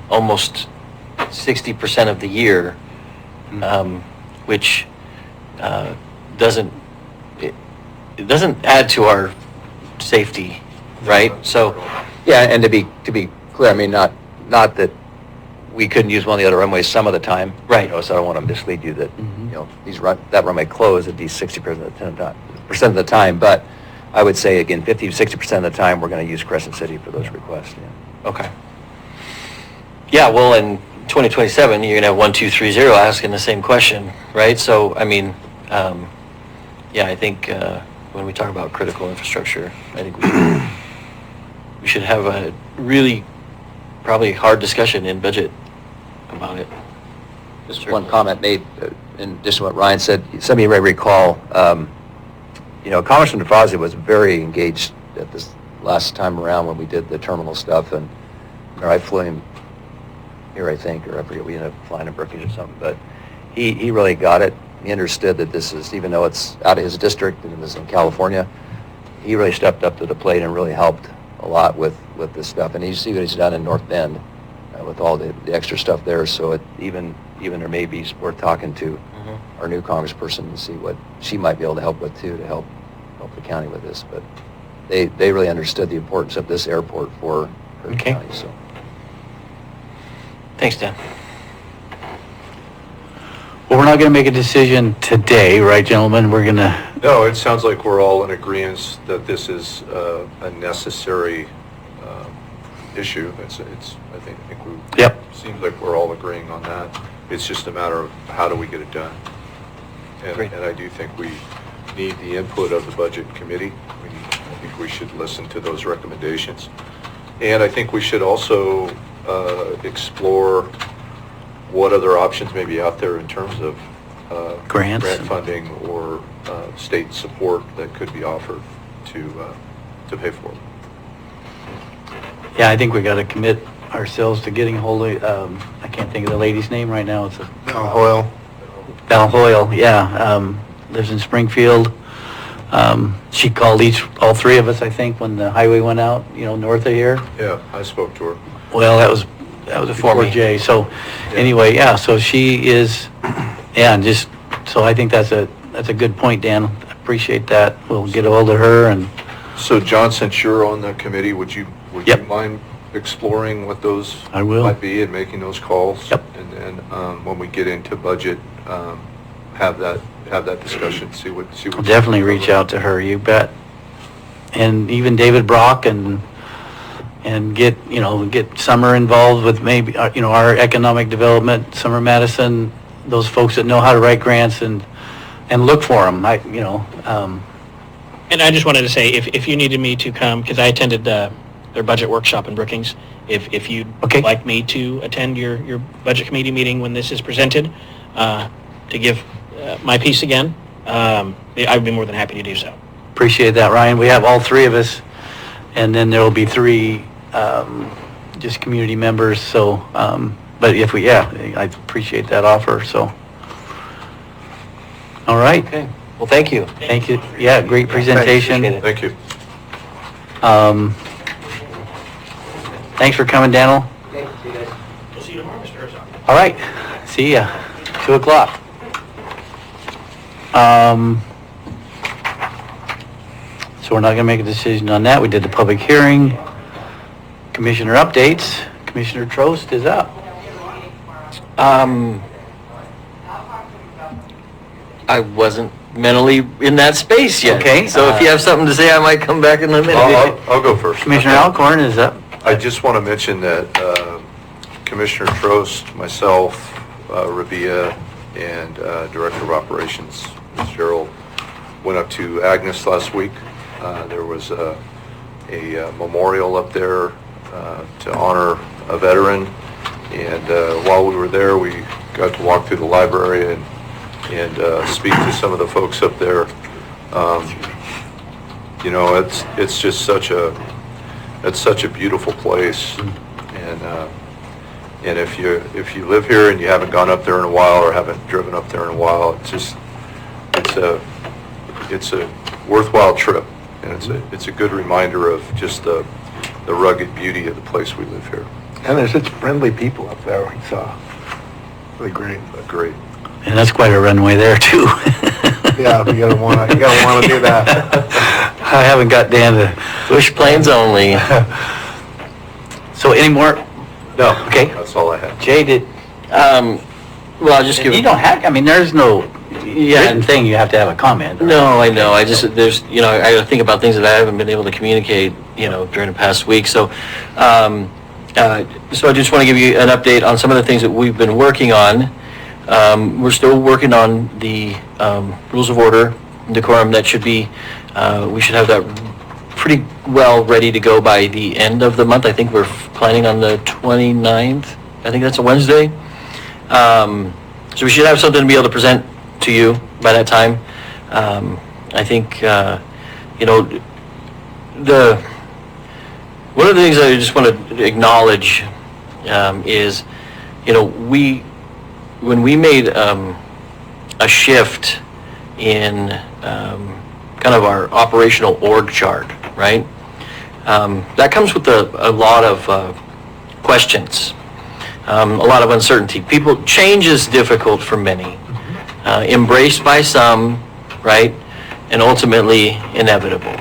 almost 60% of the year, which doesn't, it doesn't add to our safety, right? So, Yeah, and to be clear, I mean, not that we couldn't use one of the other runways some of the time. Right. You know, so I don't want to mislead you that, you know, that runway closed, it'd be 60% of the time. But I would say, again, 50 to 60% of the time, we're going to use Crescent City for those requests, yeah. okay. Yeah, well, in 2027, you're going to have 1230 asking the same question, right? So, I mean, yeah, I think when we talk about critical infrastructure, I think we should have a really probably hard discussion in budget about it. Just one comment made, in addition to what Ryan said, some of you may recall, you know, Congressman DeFazio was very engaged at this last time around when we did the terminal stuff, and I flew him here, I think, or I forget, we ended up flying to Brookings or something, but he really got it. He understood that this is, even though it's out of his district and it was in California, he really stepped up to the plate and really helped a lot with this stuff. And you see what he's done in North Bend with all the extra stuff there. So it even there may be worth talking to our new congressperson and see what she might be able to help with too, to help the county with this. But they really understood the importance of this airport for the county. So Thanks, Dan. Well, we're not going to make a decision today, right, gentlemen? We're going to... No, it sounds like we're all in agreement that this is a necessary issue. I think we... Yep. Seems like we're all agreeing on that. It's just a matter of how do we get it done. Great. And I do think we need the input of the Budget Committee. I think we should listen to those recommendations. And I think we should also explore what other options may be out there in terms of Grants. grant funding or state support that could be offered to pay for it. Yeah, I think we got to commit ourselves to getting a hold of, I can't think of the lady's name right now. It's Hoyle. Val Hoyle, yeah, lives in Springfield. She called all three of us, I think, when the highway went out, you know, north of here. Yeah, I spoke to her. Well, that was before Jay. So anyway, yeah, so she is, yeah, and just, so I think that's a good point, Dan. I appreciate that. We'll get a hold of her and. So John, since you're on the committee, would you Yep. mind exploring what those I will. might be and making those calls? Yep. And then when we get into budget, have that discussion, see what. I'll definitely reach out to her, you bet. And even David Brock and get Summer involved with maybe, our economic development, Summer Madison, those folks that know how to write grants and look for them, And I just wanted to say, if you needed me to come, because I attended their budget workshop in Brookings, if you'd Okay. like me to attend your budget committee meeting when this is presented, to give my piece again, I'd be more than happy to do so. Appreciate that, Ryan. We have all three of us, and then there will be three just community members, so, but I appreciate that offer, so. All right. Okay. Well, thank you. Thank you. Yeah, great presentation. Appreciate it. Thank you. Thanks for coming, Daniel. We'll see you tomorrow, Mr. Herzog. All right, see ya, 2:00. So we're not gonna make a decision on that. We did the public hearing. Commissioner updates. Commissioner Trost is up. I wasn't mentally in that space yet. Okay, So if you have something to say, I might come back in a minute. I'll go first. Commissioner Alcorn is up. I just want to mention that Commissioner Trost, myself, Rabia, and Director of Operations, Ms. Gerald, went up to Agnes last week. There was a memorial up there to honor a veteran, and while we were there, we got to walk through the library and speak to some of the folks up there. It's just such a beautiful place, and if you live here and you haven't gone up there in a while or haven't driven up there in a while, it's a worthwhile trip, and it's a good reminder of just the rugged beauty of the place we live here. And there's such friendly people up there, we saw. Really great. Great. And that's quite a runway there, too. Yeah, you gotta wanna do that. I haven't got down to... Bush planes only. So any more? No. Okay. That's all I have. Jay, did... Well, I'll just give... You don't have, I mean, there's no Yeah. written thing you have to have a comment. No, I know. I just, there's, I think about things that I haven't been able to communicate, during the past week. So I just want to give you an update on some of the things that we've been working on. We're still working on the rules of order, decorum. That should be, we should have that pretty well ready to go by the end of the month. I think we're planning on the 29th. I think that's a Wednesday. So we should have something to be able to present to you by that time. I think, one of the things I just want to acknowledge is, when we made a shift in kind of our operational org chart, right? That comes with a lot of questions, a lot of uncertainty. Change is difficult for many, embraced by some, right? And ultimately inevitable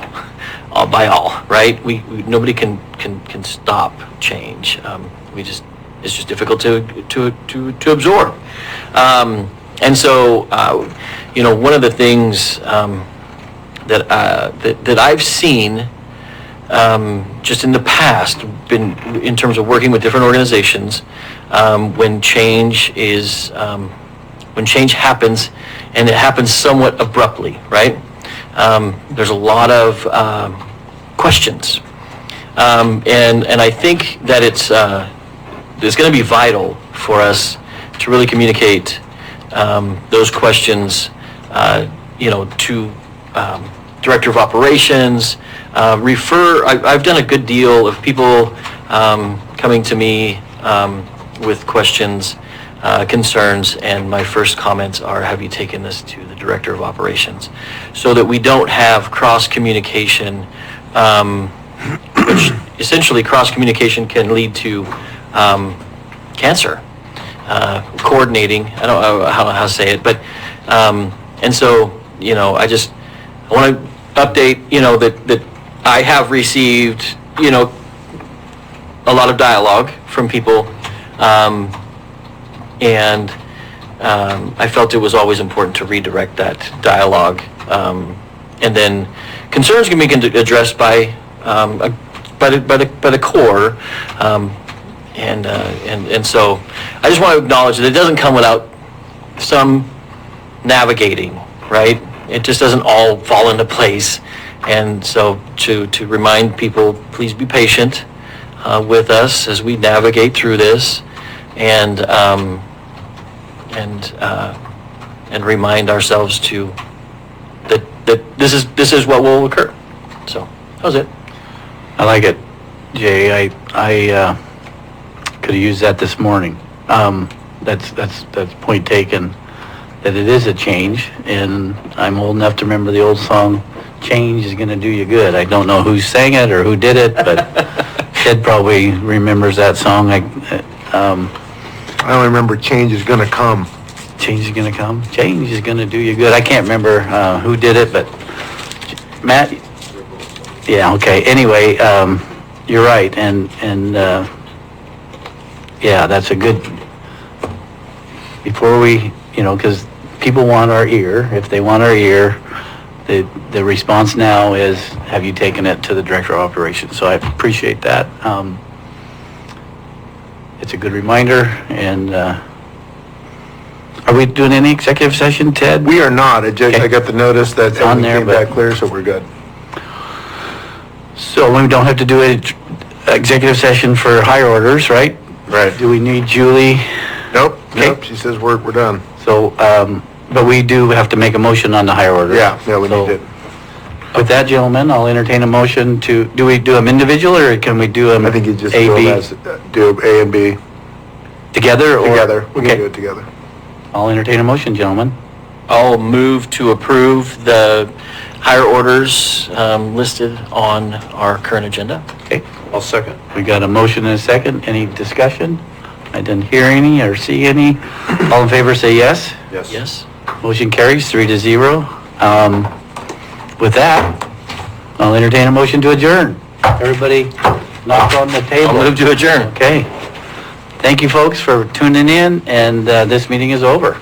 by all, right? Nobody can stop change. It's just difficult to absorb. And so, one of the things that I've seen just in the past, in terms of working with different organizations, when change happens, and it happens somewhat abruptly, right? There's a lot of questions, and I think that it's going to be vital for us to really communicate those questions, to Director of Operations. I've done a good deal of people coming to me with questions, concerns, and my first comments are, have you taken this to the Director of Operations? So that we don't have cross-communication, which essentially cross-communication can lead to cancer. Coordinating, I don't know how to say it, but, and so, I want to update, that I have received, a lot of dialogue from people, and I felt it was always important to redirect that dialogue, and then concerns can be addressed by the core, and so I just want to acknowledge that it doesn't come without some navigating, right? It just doesn't all fall into place, and so to remind people, please be patient with us as we navigate through this, and remind ourselves to that this is what will occur. So that was it. I like it, Jay. I could have used that this morning. That's point taken, that it is a change, and I'm old enough to remember the old song, "Change is gonna do you good." I don't know who sang it or who did it, but Ted probably remembers that song. I only remember change is gonna come. Change is gonna come. Change is gonna do you good. I can't remember who did it, but Matt. Yeah. Okay. Anyway, you're right, and yeah, that's a good. Before we, because people want our ear. If they want our ear, the response now is, have you taken it to the Director of Operations? So I appreciate that. It's a good reminder, and are we doing any executive session, Ted? We are not. I Okay. got the notice that It's on everything there, came but- back clear, so we're good. So we don't have to do an executive session for higher orders, right? Right. Do we need Julie? Nope, Okay. nope, she says we're done. So, but we do have to make a motion on the higher orders. Yeah, we So, need it. With that, gentlemen, I'll entertain a motion to, do we do them individual, or can we do them I think you just A, do B, them as, do A and B together? Or- together. We can Okay. do it together. I'll entertain a motion, gentlemen. I'll move to approve the higher orders listed on our current agenda. Okay, I'll second. we got a motion and a second. Any discussion? I didn't hear any or see any. All in favor, say yes. Yes? Motion carries 3-0. With that, I'll entertain a motion to adjourn. Everybody knock on the table. I'll move to adjourn. Okay. Thank you, folks, for tuning in, and this meeting is over.